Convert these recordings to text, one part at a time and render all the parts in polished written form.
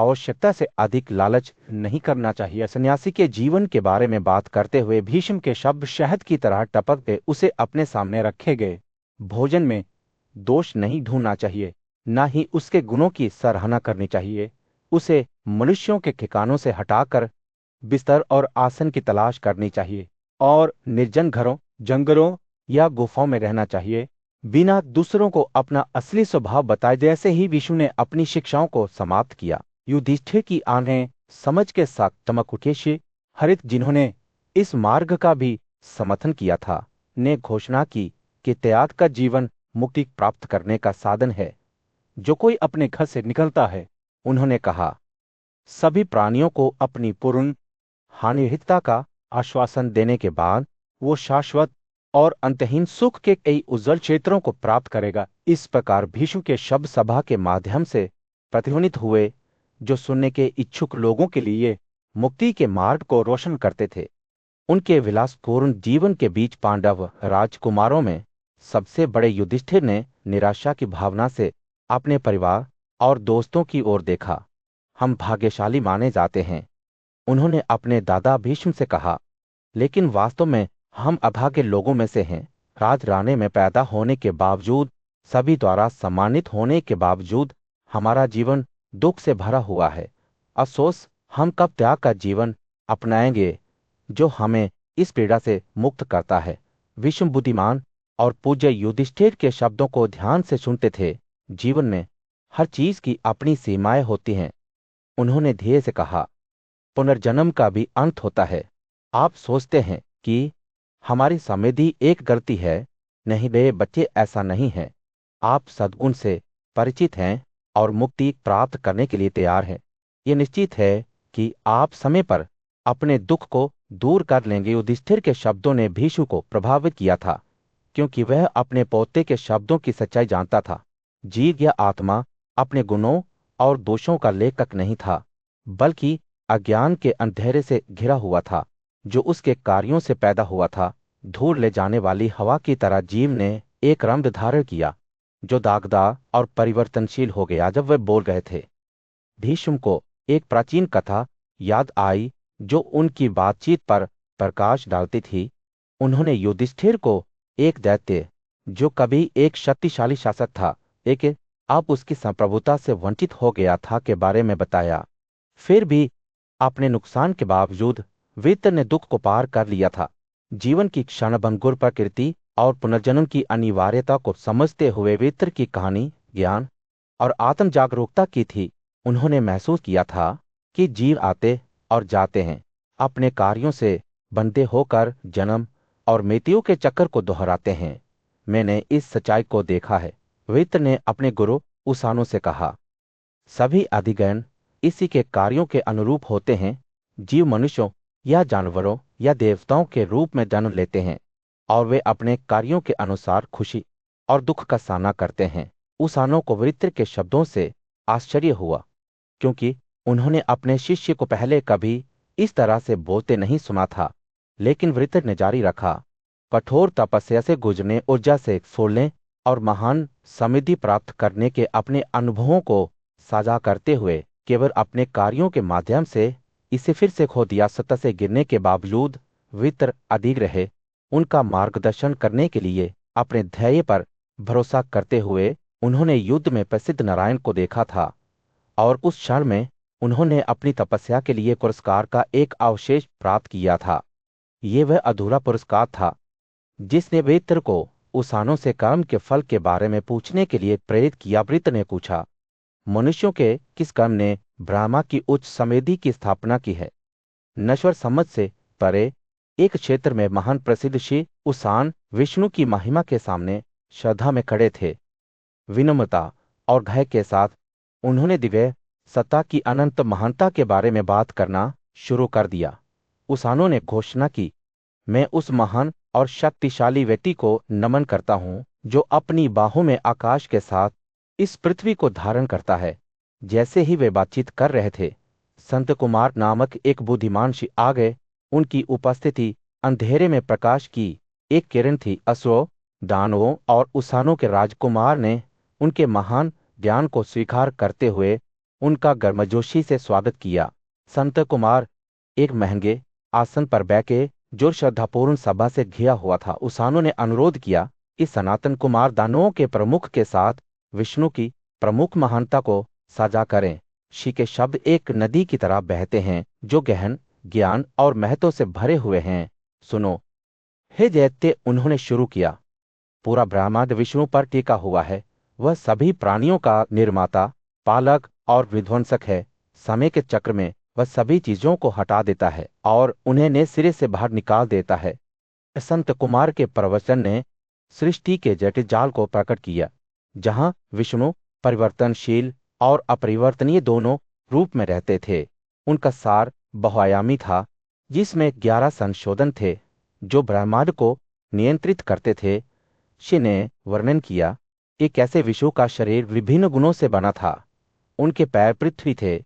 आवश्यकता से अधिक लालच नहीं करना चाहिए। सन्यासी के जीवन के बारे में बात करते हुए भीष्म के शब्द शहद की तरह टपकते उसे अपने सामने रखे गए। भोजन में दोष नहीं ढूंढना चाहिए, ना ही उसके गुणों की सराहना करनी चाहिए। उसे मनुष्यों के ठिकानों से हटाकर बिस्तर और आसन की तलाश करनी चाहिए और निर्जन घरों, जंगलों या गुफाओं में रहना चाहिए, बिना दूसरों को अपना असली स्वभाव बताए। जैसे ही विष्णु ने अपनी शिक्षाओं को समाप्त किया, युधिष्ठिर की आंखें समझ के साथ चमक उठी। श्री हरित, जिन्होंने इस मार्ग का भी समर्थन किया था, ने घोषणा की कि त्याग का जीवन मुक्ति प्राप्त करने का साधन है। जो कोई अपने घर से निकलता है, उन्होंने कहा, सभी प्राणियों को अपनी पूर्ण हानिरहितता का आश्वासन देने के बाद वो शाश्वत और अंतहीन सुख के कई उज्जवल क्षेत्रों को प्राप्त करेगा। इस प्रकार भीष्म के शब्द सभा के माध्यम से प्रतिध्वनित हुए, जो सुनने के इच्छुक लोगों के लिए मुक्ति के मार्ग को रोशन करते थे। उनके विलासपूर्ण जीवन के बीच पांडव राजकुमारों में सबसे बड़े युधिष्ठिर ने निराशा की भावना से अपने परिवार और दोस्तों की ओर देखा। हम भाग्यशाली माने जाते हैं, उन्होंने अपने दादा भीष्म से कहा, लेकिन वास्तव में हम अभागे लोगों में से हैं। राजराने में पैदा होने के बावजूद, सभी द्वारा सम्मानित होने के बावजूद हमारा जीवन दुख से भरा हुआ है। अफसोस, हम कब त्याग का जीवन अपनाएंगे जो हमें इस पीड़ा से मुक्त करता है। विष्णु बुद्धिमान और पूज्य युधिष्ठिर के शब्दों को ध्यान से सुनते थे। जीवन में हर चीज की अपनी सीमाएं होती हैं। उन्होंने धीरे से कहा, पुनर्जन्म का भी अंत होता है। आप सोचते हैं कि हमारी समृद्धि एक गलती है। नहीं बे बच्चे, ऐसा नहीं है। आप सद्गुण से परिचित हैं और मुक्ति प्राप्त करने के लिए तैयार हैं। यह निश्चित है कि आप समय पर अपने दुख को दूर कर लेंगे। युधिष्ठिर के शब्दों ने भीष्म को प्रभावित किया था, क्योंकि वह अपने पोते के शब्दों की सच्चाई जानता था। जीव या आत्मा अपने गुणों और दोषों का लेखक नहीं था, बल्कि अज्ञान के अंधेरे से घिरा हुआ था, जो उसके कार्यों से पैदा हुआ था। धूल ले जाने वाली हवा की तरह जीव ने एक रंग धारण किया, जो दागदार और परिवर्तनशील हो गया जब वे बोल रहे थे। भीष्म को एक प्राचीन कथा याद आई जो उनकी बातचीत पर प्रकाश डालती थी। उन्होंने युधिष्ठिर को एक दैत्य, जो कभी एक शक्तिशाली शासक था, एक अब उसकी संप्रभुता से वंचित हो गया था, के बारे में बताया। फिर भी अपने नुकसान के बावजूद वित्र ने दुख को पार कर लिया था। जीवन की क्षणभंगुर प्रकृति और पुनर्जन्म की अनिवार्यता को समझते हुए वित्र की कहानी ज्ञान और आत्म जागरूकता की थी। उन्होंने महसूस किया था कि जीव आते और जाते हैं, अपने कार्यों से बंधे होकर जन्म और मृत्यु के चक्कर को दोहराते हैं। मैंने इस सच्चाई को देखा है। वित्र ने अपने गुरु उसानो से कहा, सभी अधिगण इसी के कार्यों के अनुरूप होते हैं। जीव मनुष्यों या जानवरों या देवताओं के रूप में जन्म लेते हैं और वे अपने कार्यों के अनुसार खुशी और दुख का सामना करते हैं। उसानो को वृत्र के शब्दों से आश्चर्य हुआ, क्योंकि उन्होंने अपने शिष्य को पहले कभी इस तरह से बोलते नहीं सुना था। लेकिन वृत्र ने जारी रखा, कठोर तपस्या से गुजरने, ऊर्जा से फूलने और महान समृद्धि प्राप्त करने के अपने अनुभवों को साझा करते हुए केवल अपने कार्यों के माध्यम से इसे फिर से खो दिया। सत्ता से गिरने के बावजूद वित्र अडिग रहे। उनका मार्गदर्शन करने के लिए अपने ध्येय पर भरोसा करते हुए उन्होंने युद्ध में प्रसिद्ध नारायण को देखा था, और उस क्षण में उन्होंने अपनी तपस्या के लिए पुरस्कार का एक अवशेष प्राप्त किया था। ये वह अधूरा पुरस्कार था जिसने वित्र को उसानों से कर्म के फल के बारे में पूछने के लिए प्रेरित किया। वित्र ने पूछा, मनुष्यों के किस कर्म ने ब्रह्मा की उच्च समृद्धि की स्थापना की है? नश्वर समझ से परे एक क्षेत्र में महान प्रसिद्ध श्री उसान विष्णु की महिमा के सामने श्रद्धा में खड़े थे। विनम्रता और भय के साथ उन्होंने दिव्य सत्ता की अनंत महानता के बारे में बात करना शुरू कर दिया। उसानों ने घोषणा की, मैं उस महान और शक्तिशाली व्यक्ति को नमन करता हूं जो अपनी बाहों में आकाश के साथ इस पृथ्वी को धारण करता है। जैसे ही वे बातचीत कर रहे थे, संत कुमार नामक एक बुद्धिमान ऋषि आ गए। उनकी उपस्थिति अंधेरे में प्रकाश की एक किरण थी। असुरों, दानवों और उसानों के राजकुमार ने उनके महान ज्ञान को स्वीकार करते हुए उनका गर्मजोशी से स्वागत किया। संत कुमार एक महंगे आसन पर बैठे जो श्रद्धापूर्ण सभा से घिरा हुआ था। उसानों ने अनुरोध किया कि सनातन कुमार दानवों के प्रमुख के साथ विष्णु की प्रमुख महानता को साझा करें। शी के शब्द एक नदी की तरह बहते हैं जो गहन ज्ञान और महत्व से भरे हुए हैं। सुनो हे दैत्य, उन्होंने शुरू किया। पूरा ब्रह्मांड विष्णु पर टिका हुआ है। वह सभी प्राणियों का निर्माता, पालक और विध्वंसक है। समय के चक्र में वह सभी चीजों को हटा देता है और उन्हें नए सिरे से बाहर निकाल देता है। संत कुमार के प्रवचन ने सृष्टि के जटिल जाल को प्रकट किया, जहां विष्णु परिवर्तनशील और अपरिवर्तनीय दोनों रूप में रहते थे। उनका सार बहुआयामी था, जिसमें 11 संशोधन थे जो ब्रह्मांड को नियंत्रित करते थे। शी ने वर्णन किया कि कैसे विष्णु का शरीर विभिन्न गुणों से बना था। उनके पैर पृथ्वी थे,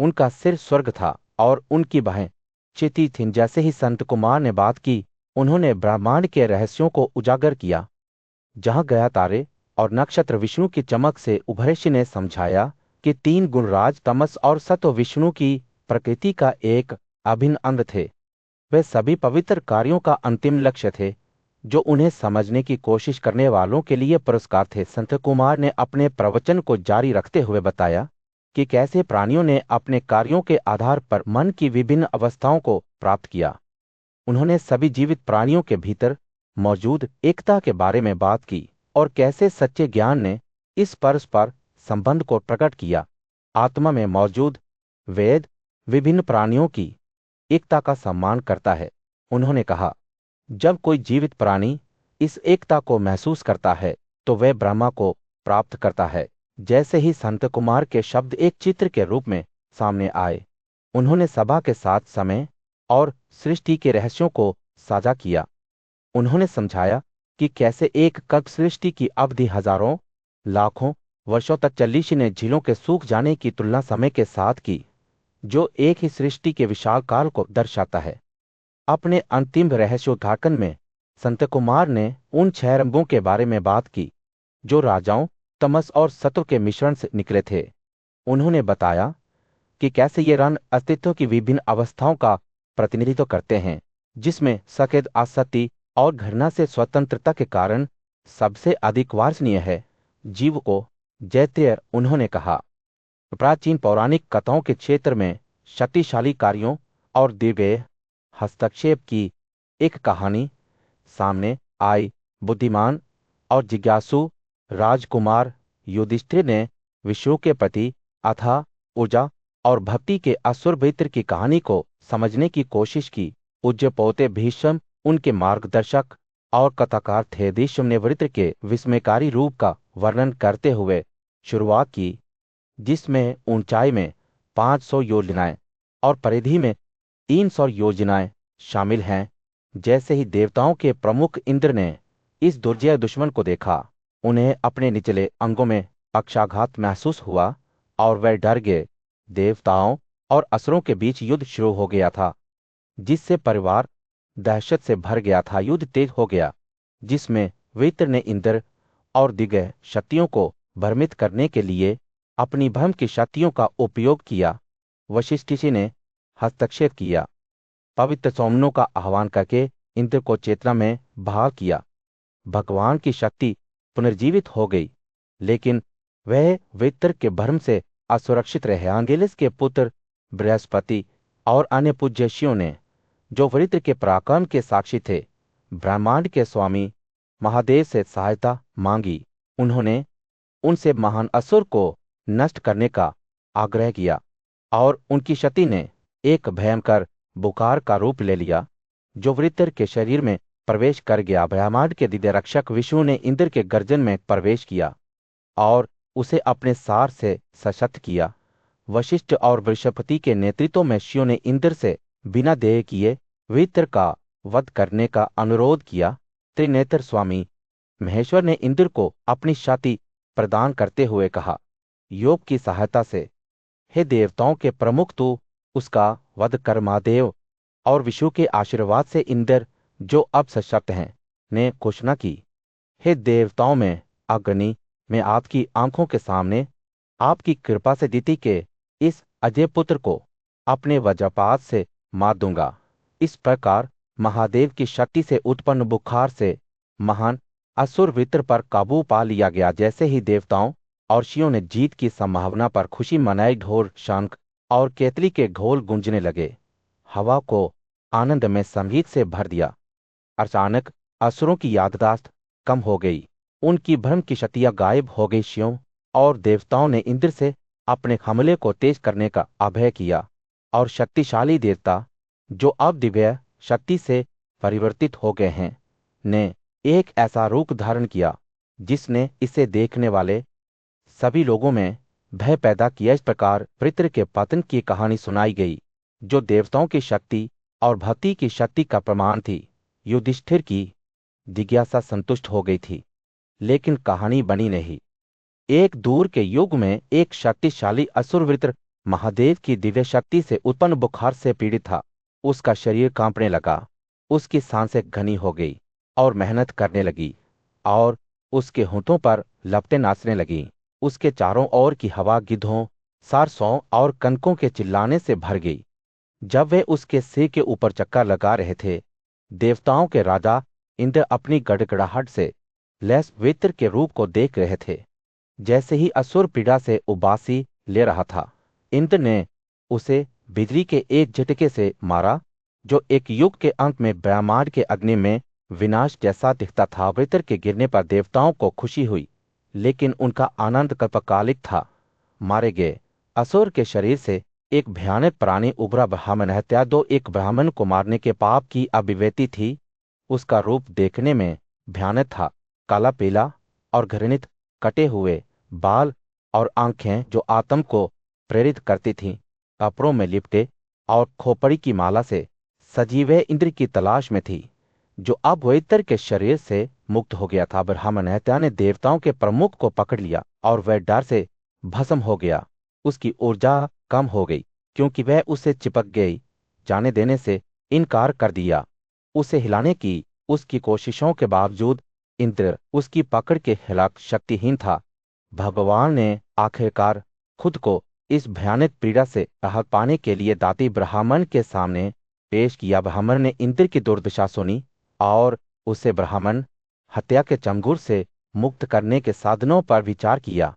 उनका सिर स्वर्ग था और उनकी बाहें क्षिति थीं। जैसे ही संत कुमार ने बात की, उन्होंने ब्रह्मांड के रहस्यों को उजागर किया। जहां गया तारे और नक्षत्र विष्णु की चमक से उभरे। शी ने समझाया कि 3 गुणराज तमस और सत्व विष्णु की प्रकृति का एक अभिन्न अंग थे। वे सभी पवित्र कार्यों का अंतिम लक्ष्य थे, जो उन्हें समझने की कोशिश करने वालों के लिए पुरस्कार थे। संत कुमार ने अपने प्रवचन को जारी रखते हुए बताया कि कैसे प्राणियों ने अपने कार्यों के आधार पर मन की विभिन्न अवस्थाओं को प्राप्त किया। उन्होंने सभी जीवित प्राणियों के भीतर मौजूद एकता के बारे में बात की और कैसे सच्चे ज्ञान ने इस परस्पर संबंध को प्रकट किया। आत्मा में मौजूद वेद विभिन्न प्राणियों की एकता का सम्मान करता है। उन्होंने कहा, जब कोई जीवित प्राणी इस एकता को महसूस करता है तो वह ब्रह्मा को प्राप्त करता है। जैसे ही संत कुमार के शब्द एक चित्र के रूप में सामने आए, उन्होंने सभा के साथ समय और सृष्टि के रहस्यों को साझा किया। उन्होंने समझाया कि कैसे एक कल्प सृष्टि की अवधि हजारों लाखों वर्षों तक चली। शी ने झीलों के सूख जाने की तुलना समय के साथ की, जो एक ही सृष्टि के विशाल काल को दर्शाता है। अपने अंतिम रहस्योद्घाटन में संत कुमार ने उन 6 रंगों के बारे में बात की जो राजाओं तमस और सत्व के मिश्रण से निकले थे। उन्होंने बताया कि कैसे ये रंग अस्तित्व की विभिन्न अवस्थाओं का प्रतिनिधित्व करते हैं, जिसमें सकेत आसक्ति और घृणा से स्वतंत्रता के कारण सबसे अधिक वांछनीय है जीव को जैत्य। उन्होंने कहा, प्राचीन पौराणिक कथाओं के क्षेत्र में शक्तिशाली कार्यों और दिव्य हस्तक्षेप की एक कहानी सामने आई। बुद्धिमान और जिज्ञासु राजकुमार युधिष्ठिर ने विष्णु के प्रति अथाह ऊर्जा और भक्ति के असुर वृत्त की कहानी को समझने की कोशिश की। पूज्य पोते भीष्म उनके मार्गदर्शक और कथाकार थे। भीष्म ने वृत्त के विस्मयकारी रूप का वर्णन करते हुए शुरुआत की, जिसमें ऊंचाई में 500 योजनाएं और परिधि में 300 योजनाएं शामिल हैं। जैसे ही देवताओं के प्रमुख इंद्र ने इस दुर्जय दुश्मन को देखा, उन्हें अपने निचले अंगों में पक्षाघात महसूस हुआ और वे डर गए। देवताओं और असुरों के बीच युद्ध शुरू हो गया था, जिससे परिवार दहशत से भर गया था। युद्ध तेज हो गया, जिसमें वृत्र ने इंद्र और दिव्य शक्तियों को भ्रमित करने के लिए अपनी भ्रम की शक्तियों का उपयोग किया। वशिष्ठ ऋषि ने हस्तक्षेप किया, पवित्र सौमनों का आह्वान करके इंद्र को चेतना में बहाल किया। भगवान की शक्ति पुनर्जीवित हो गई, लेकिन वह वृत्र के भ्रम से असुरक्षित रहे। अंगिलिस के पुत्र बृहस्पति और अन्य पूज्यशियों ने, जो वृत्र के पराक्रम के साक्षी थे, ब्रह्मांड के स्वामी महादेव से सहायता मांगी। उन्होंने उनसे महान असुर को नष्ट करने का आग्रह किया और उनकी शक्ति ने एक भयंकर बुखार का रूप ले लिया, जो वृत्र के शरीर में प्रवेश कर गया। ब्रह्मांड के दिव्य रक्षक विष्णु ने इंद्र के गर्जन में प्रवेश किया और उसे अपने सार से सशक्त किया। वशिष्ठ और बृहस्पति के नेतृत्व में ऋषियों ने इंद्र से बिना देर किए वृत्र का वध करने का अनुरोध किया। त्रिनेत्र स्वामी महेश्वर ने इंद्र को अपनी शक्ति प्रदान करते हुए कहा, योग की सहायता से हे देवताओं के प्रमुख, तू उसका वध कर। महादेव और विष्णु के आशीर्वाद से इंद्र, जो अब सशक्त हैं, ने घोषणा की, हे देवताओं में अग्रणी, मैं आपकी आंखों के सामने आपकी कृपा से दिति के इस अजय पुत्र को अपने वज्रपात से मार दूंगा। इस प्रकार महादेव की शक्ति से उत्पन्न बुखार से महान असुर वृत्र पर काबू पा लिया गया। जैसे ही देवताओं और ऋषियों ने जीत की संभावना पर खुशी मनाई, ढोल, शंख और केतली के घोल गूंजने लगे, हवा को आनंद में संगीत से भर दिया। अचानक असुरों की याददाश्त कम हो गई, उनकी भ्रम की शक्तियां गायब हो गई। शिवों और देवताओं ने इंद्र से अपने हमले को तेज करने का आग्रह किया, और शक्तिशाली देवता, जो अब दिव्य शक्ति से परिवर्तित हो गए हैं, ने एक ऐसा रूप धारण किया जिसने इसे देखने वाले सभी लोगों में भय पैदा किया। इस प्रकार वृत्र के पतन की कहानी सुनाई गई, जो देवताओं की शक्ति और भक्ति की शक्ति का प्रमाण थी। युधिष्ठिर की जिज्ञासा संतुष्ट हो गई थी, लेकिन कहानी बनी नहीं। एक दूर के युग में एक शक्तिशाली असुर वृत्र महादेव की दिव्य शक्ति से उत्पन्न बुखार से पीड़ित था। उसका शरीर कांपने लगा, उसकी सांसें घनी हो गई और मेहनत करने लगी, और उसके होंठों पर लपटें नाचने लगीं। उसके चारों ओर की हवा गिद्धों, सारसों और कनकों के चिल्लाने से भर गई। जब वे उसके सिर के ऊपर चक्कर लगा रहे थे, देवताओं के राजा इंद्र अपनी गड़गड़ाहट से लैस वृत्र के रूप को देख रहे थे। जैसे ही असुर पीड़ा से उबासी ले रहा था, इंद्र ने उसे बिजली के एक झटके से मारा, जो एक युग के अंत में ब्रह्मांड के अग्नि में विनाश जैसा दिखता था। वृत्र के गिरने पर देवताओं को खुशी हुई, लेकिन उनका आनंद कल्पकालिक था। मारे गए असुर के शरीर से एक भयानक प्राणी उभरा, ब्राह्मण हत्या। दो एक ब्राह्मण को मारने के पाप की अभिव्यक्ति थी। उसका रूप देखने में भयानक था, काला पीला और घृणित, कटे हुए बाल और आंखें जो आत्म को प्रेरित करती थीं, कपड़ों में लिपटे और खोपड़ी की माला से सजी हुए इंद्र की तलाश में थी, जो अब वैतर के शरीर से मुक्त हो गया था। ब्राह्मण हत्या ने देवताओं के प्रमुख को पकड़ लिया, और वह डर से भस्म हो गया। उसकी ऊर्जा कम हो गई, क्योंकि वह उसे चिपक गई। जाने देने से इनकार कर दिया। उसे हिलाने की उसकी कोशिशों के बावजूद इंद्र उसकी पकड़ के खिलाफ शक्तिहीन था। भगवान ने आखिरकार खुद को इस भयानक पीड़ा से राहत पाने के लिए दाती ब्राह्मण के सामने पेश किया। ब्राह्मण ने इंद्र की दुर्दशा सुनी और उसे ब्राह्मण हत्या के चंगुल से मुक्त करने के साधनों पर विचार किया।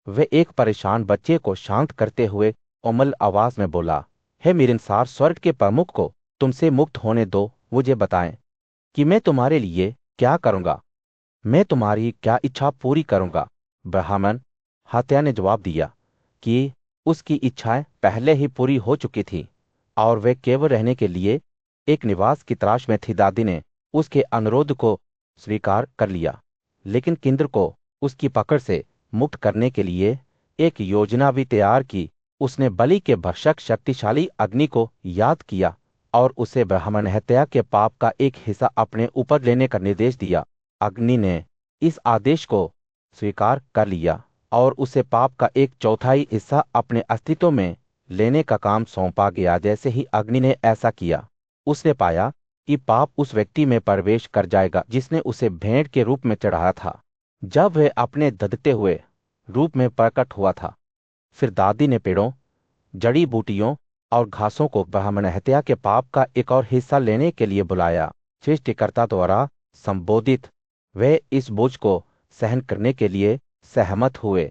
वह एक परेशान बच्चे को शांत करते हुए कोमल आवाज में बोला, हे मिलनसार स्वर्ग के प्रमुख को तुमसे मुक्त होने दो। मुझे बताएं कि मैं तुम्हारे लिए क्या करूंगा। मैं तुम्हारी क्या इच्छा पूरी करूंगा। ब्राह्मण हत्या ने जवाब दिया कि उसकी इच्छाएं पहले ही पूरी हो चुकी थी, और वह केवल रहने के लिए एक निवास की तलाश में थी। दादी ने उसके अनुरोध को स्वीकार कर लिया, लेकिन किंद्र को उसकी पकड़ से मुक्त करने के लिए एक योजना भी तैयार की। उसने बलि के भक्षक शक्तिशाली अग्नि को याद किया और उसे ब्राह्मण हत्या के पाप का एक हिस्सा अपने ऊपर लेने का निर्देश दिया। अग्नि ने इस आदेश को स्वीकार कर लिया और उसे पाप का एक चौथाई हिस्सा अपने अस्तित्व में लेने का काम सौंपा गया। जैसे ही अग्नि ने ऐसा किया, उसने पाया कि पाप उस व्यक्ति में प्रवेश कर जाएगा जिसने उसे भेंट के रूप में चढ़ाया था, जब वह अपने दधते हुए रूप में प्रकट हुआ था। फिर दादी ने पेड़ों, जड़ी बूटियों और घासों को ब्राह्मण हत्या के पाप का एक और हिस्सा लेने के लिए बुलाया। सृष्टिकर्ता द्वारा संबोधित वे इस बोझ को सहन करने के लिए सहमत हुए,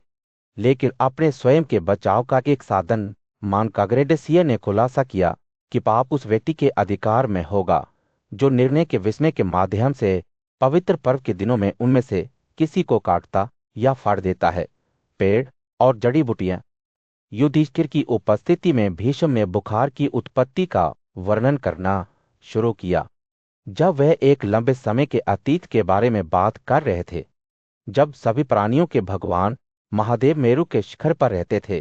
लेकिन अपने स्वयं के बचाव का एक साधन मानकाग्रेडसिया ने खुलासा किया कि पाप उस व्यक्ति के अधिकार में होगा जो निर्णय के विस्मय के माध्यम से पवित्र पर्व के दिनों में उनमें से किसी को काटता या फाड़ देता है। पेड़ और जड़ी बूटियां। युधिष्ठिर की उपस्थिति में भीष्म ने बुखार की उत्पत्ति का वर्णन करना शुरू किया। जब वह एक लंबे समय के अतीत के बारे में बात कर रहे थे, जब सभी प्राणियों के भगवान महादेव मेरु के शिखर पर रहते थे,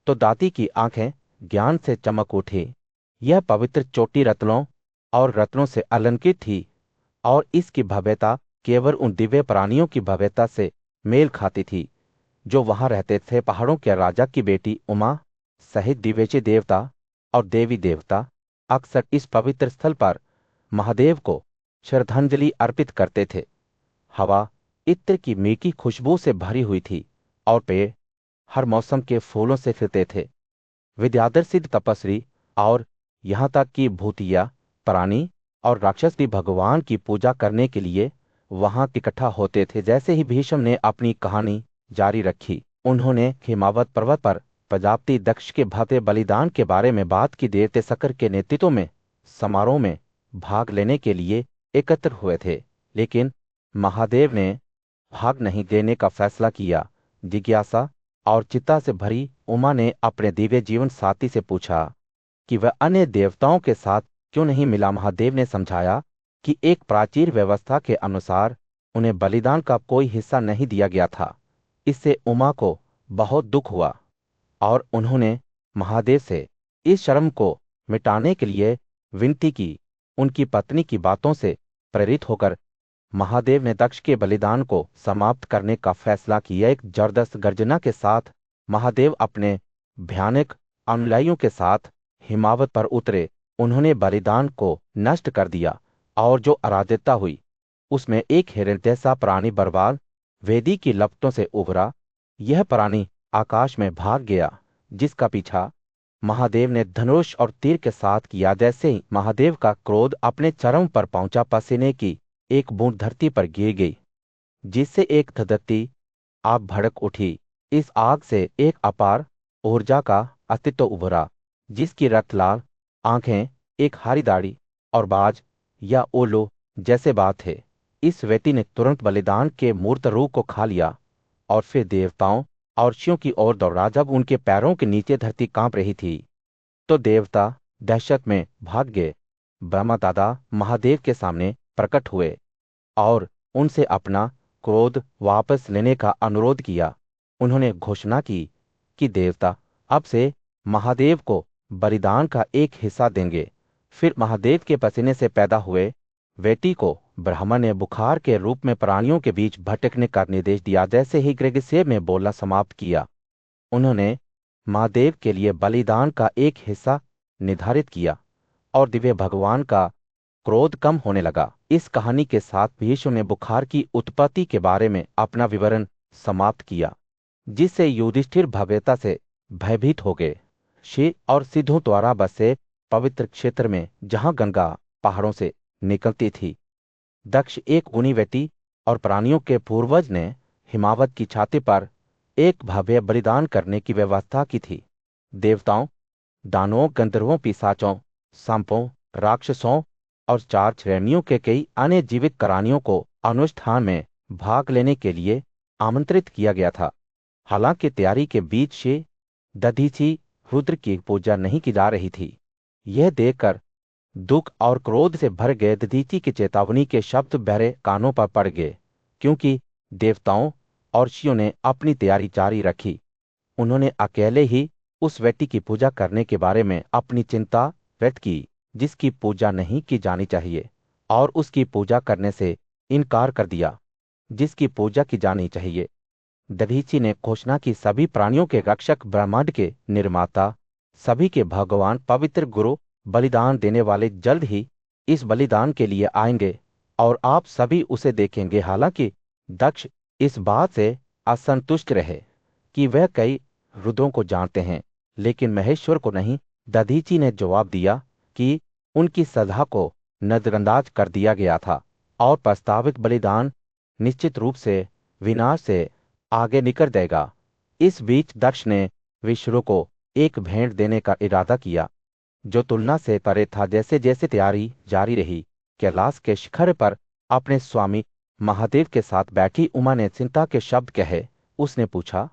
तो दाती की आंखें ज्ञान से चमक उठी। यह पवित्र चोटी रत्नों और रत्नों से अलंकृत थी, और इसकी भव्यता केवल उन दिव्य प्राणियों की भव्यता से मेल खाती थी जो वहां रहते थे। पहाड़ों के राजा की बेटी उमा सहित दिव्यचे देवता और देवी देवता अक्सर इस पवित्र स्थल पर महादेव को श्रद्धांजलि अर्पित करते थे। हवा इत्र की मीठी खुशबू से भरी हुई थी, और पेड़ हर मौसम के फूलों से खिलते थे। विद्याधर सिद्ध तपस्वी और यहाँ तक कि भूतिया प्राणी और राक्षस भी भगवान की पूजा करने के लिए वहां इकट्ठा होते थे। जैसे ही भीष्म ने अपनी कहानी जारी रखी, उन्होंने हिमावत पर्वत पर प्रजापति दक्ष के भव्य बलिदान के बारे में बात की। देवते शकर के नेतृत्व में समारोह में भाग लेने के लिए एकत्र हुए थे, लेकिन महादेव ने भाग नहीं लेने का फैसला किया। जिज्ञासा और चिंता से भरी उमा ने अपने दिव्य जीवन साथी से पूछा कि वह अन्य देवताओं के साथ क्यों नहीं मिला। महादेव ने समझाया कि एक प्राचीन व्यवस्था के अनुसार उन्हें बलिदान का कोई हिस्सा नहीं दिया गया था। इससे उमा को बहुत दुख हुआ और उन्होंने महादेव से इस शर्म को मिटाने के लिए विनती की। उनकी पत्नी की बातों से प्रेरित होकर महादेव ने दक्ष के बलिदान को समाप्त करने का फैसला किया। एक जबरदस्त गर्जना के साथ महादेव अपने भयानक अनुयायियों के साथ हिमावत पर उतरे। उन्होंने बलिदान को नष्ट कर दिया और जो अराजकता हुई उसमें एक हिरण जैसा प्राणी बर्बाद वेदी की लपटों से उभरा। यह प्राणी आकाश में भाग गया, जिसका पीछा महादेव ने धनुष और तीर के साथ किया। जैसे ही महादेव का क्रोध अपने चरम पर पहुंचा, पसीने की एक बूंद धरती पर गिर गई, जिससे एक धरती आग भड़क उठी। इस आग से एक अपार ऊर्जा का अस्तित्व उभरा, जिसकी रक्त लाल आंखें, एक हरी दाढ़ी और बाज या ओलो जैसे बात थे। इस व्यक्ति ने तुरंत बलिदान के मूर्त रूप को खा लिया और फिर देवताओं और ऋषियों की ओर दौड़ा। जब उनके पैरों के नीचे धरती कांप रही थी तो देवता दहशत में भाग गए। ब्रह्मा दादा महादेव के सामने प्रकट हुए और उनसे अपना क्रोध वापस लेने का अनुरोध किया। उन्होंने घोषणा की कि देवता अब से महादेव को बलिदान का एक हिस्सा देंगे। फिर महादेव के पसीने से पैदा हुए बेटी को ब्राह्मण ने बुखार के रूप में प्राणियों के बीच भटकने का निर्देश दिया। जैसे ही ग्रेगसेब ने बोलना समाप्त किया, उन्होंने महादेव के लिए बलिदान का एक हिस्सा निर्धारित किया और दिव्य भगवान का क्रोध कम होने लगा। इस कहानी के साथ भीष्म ने बुखार की उत्पत्ति के बारे में अपना विवरण समाप्त किया, जिससे युधिष्ठिर भव्यता से भयभीत हो गए। शिव और सिद्धों द्वारा बसे पवित्र क्षेत्र में जहां गंगा पहाड़ों से निकलती थी, दक्ष एक गुणी व्यक्ति और प्राणियों के पूर्वज ने हिमावत की छाती पर एक भव्य बलिदान करने की व्यवस्था की थी। देवताओं, दानवों, गंधर्वों, पिशाचों, सांपों, राक्षसों और चार श्रेणियों के कई अन्य जीवित प्राणियों को अनुष्ठान में भाग लेने के लिए आमंत्रित किया गया था। हालांकि तैयारी के बीच से दधीचि रुद्र की पूजा नहीं की जा रही थी। यह देखकर दुख और क्रोध से भर गए दधीचि की चेतावनी के शब्द बहरे कानों पर पड़ गए, क्योंकि देवताओं और ऋषियों ने अपनी तैयारी जारी रखी। उन्होंने अकेले ही उस व्यक्ति की पूजा करने के बारे में अपनी चिंता व्यक्त की जिसकी पूजा नहीं की जानी चाहिए, और उसकी पूजा करने से इनकार कर दिया जिसकी पूजा की जानी चाहिए। दधीचि ने घोषणा की, सभी प्राणियों के रक्षक, ब्रह्मांड के निर्माता, सभी के भगवान, पवित्र गुरु, बलिदान देने वाले जल्द ही इस बलिदान के लिए आएंगे और आप सभी उसे देखेंगे। हालांकि दक्ष इस बात से असंतुष्ट रहे कि वह कई रुद्रों को जानते हैं, लेकिन महेश्वर को नहीं। दधीचि ने जवाब दिया कि उनकी सलाह को नजरअंदाज कर दिया गया था और प्रस्तावित बलिदान निश्चित रूप से विनाश से आगे निकल जाएगा। इस बीच दक्ष ने विष्णु को एक भेंट देने का इरादा किया जो तुलना से परे था। जैसे जैसे तैयारी जारी रही, कैलाश के शिखर पर अपने स्वामी महादेव के साथ बैठी उमा ने चिंता के शब्द कहे। उसने पूछा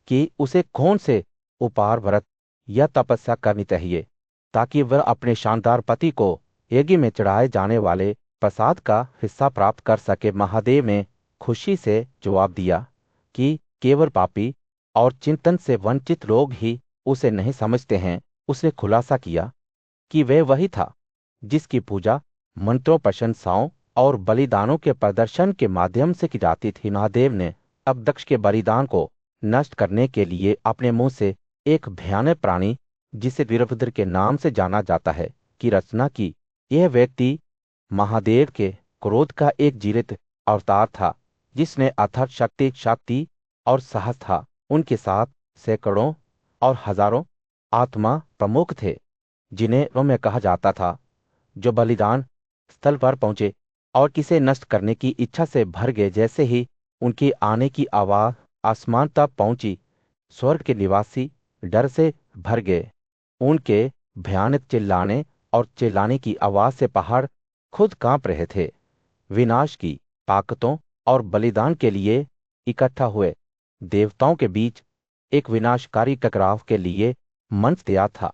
कि उसे कौन से उपार, व्रत या तपस्या करनी चाहिए ताकि वह अपने शानदार पति को यज्ञ में चढ़ाए जाने वाले प्रसाद का हिस्सा प्राप्त कर सके। महादेव ने खुशी से जवाब दिया कि केवल पापी और चिंतन से वंचित लोग ही उसे नहीं समझते हैं। उसने खुलासा किया कि वह वही था जिसकी पूजा मंत्रों, प्रशंसाओं और बलिदानों के प्रदर्शन के माध्यम से की जाती थी। महादेव ने अब दक्ष के बलिदान को नष्ट करने के लिए अपने मुंह से एक भयानक प्राणी, जिसे वीरभद्र के नाम से जाना जाता है, की रचना की। यह व्यक्ति महादेव के क्रोध का एक जीवित अवतार था, जिसने अथक शक्ति और साहस था। उनके साथ सैकड़ों और हजारों आत्मा प्रमुख थे, जिन्हें रोम कहा जाता था, जो बलिदान स्थल पर पहुंचे और किसे नष्ट करने की इच्छा से भर गए। जैसे ही उनकी आने की आवाज आसमान तक पहुंची, स्वर्ग के निवासी डर से भर गए। उनके भयानक चिल्लाने और चिल्लाने की आवाज से पहाड़ खुद कांप रहे थे। विनाश की ताकतों और बलिदान के लिए इकट्ठा हुए देवताओं के बीच एक विनाशकारी टकराव के लिए मंच तैयार था।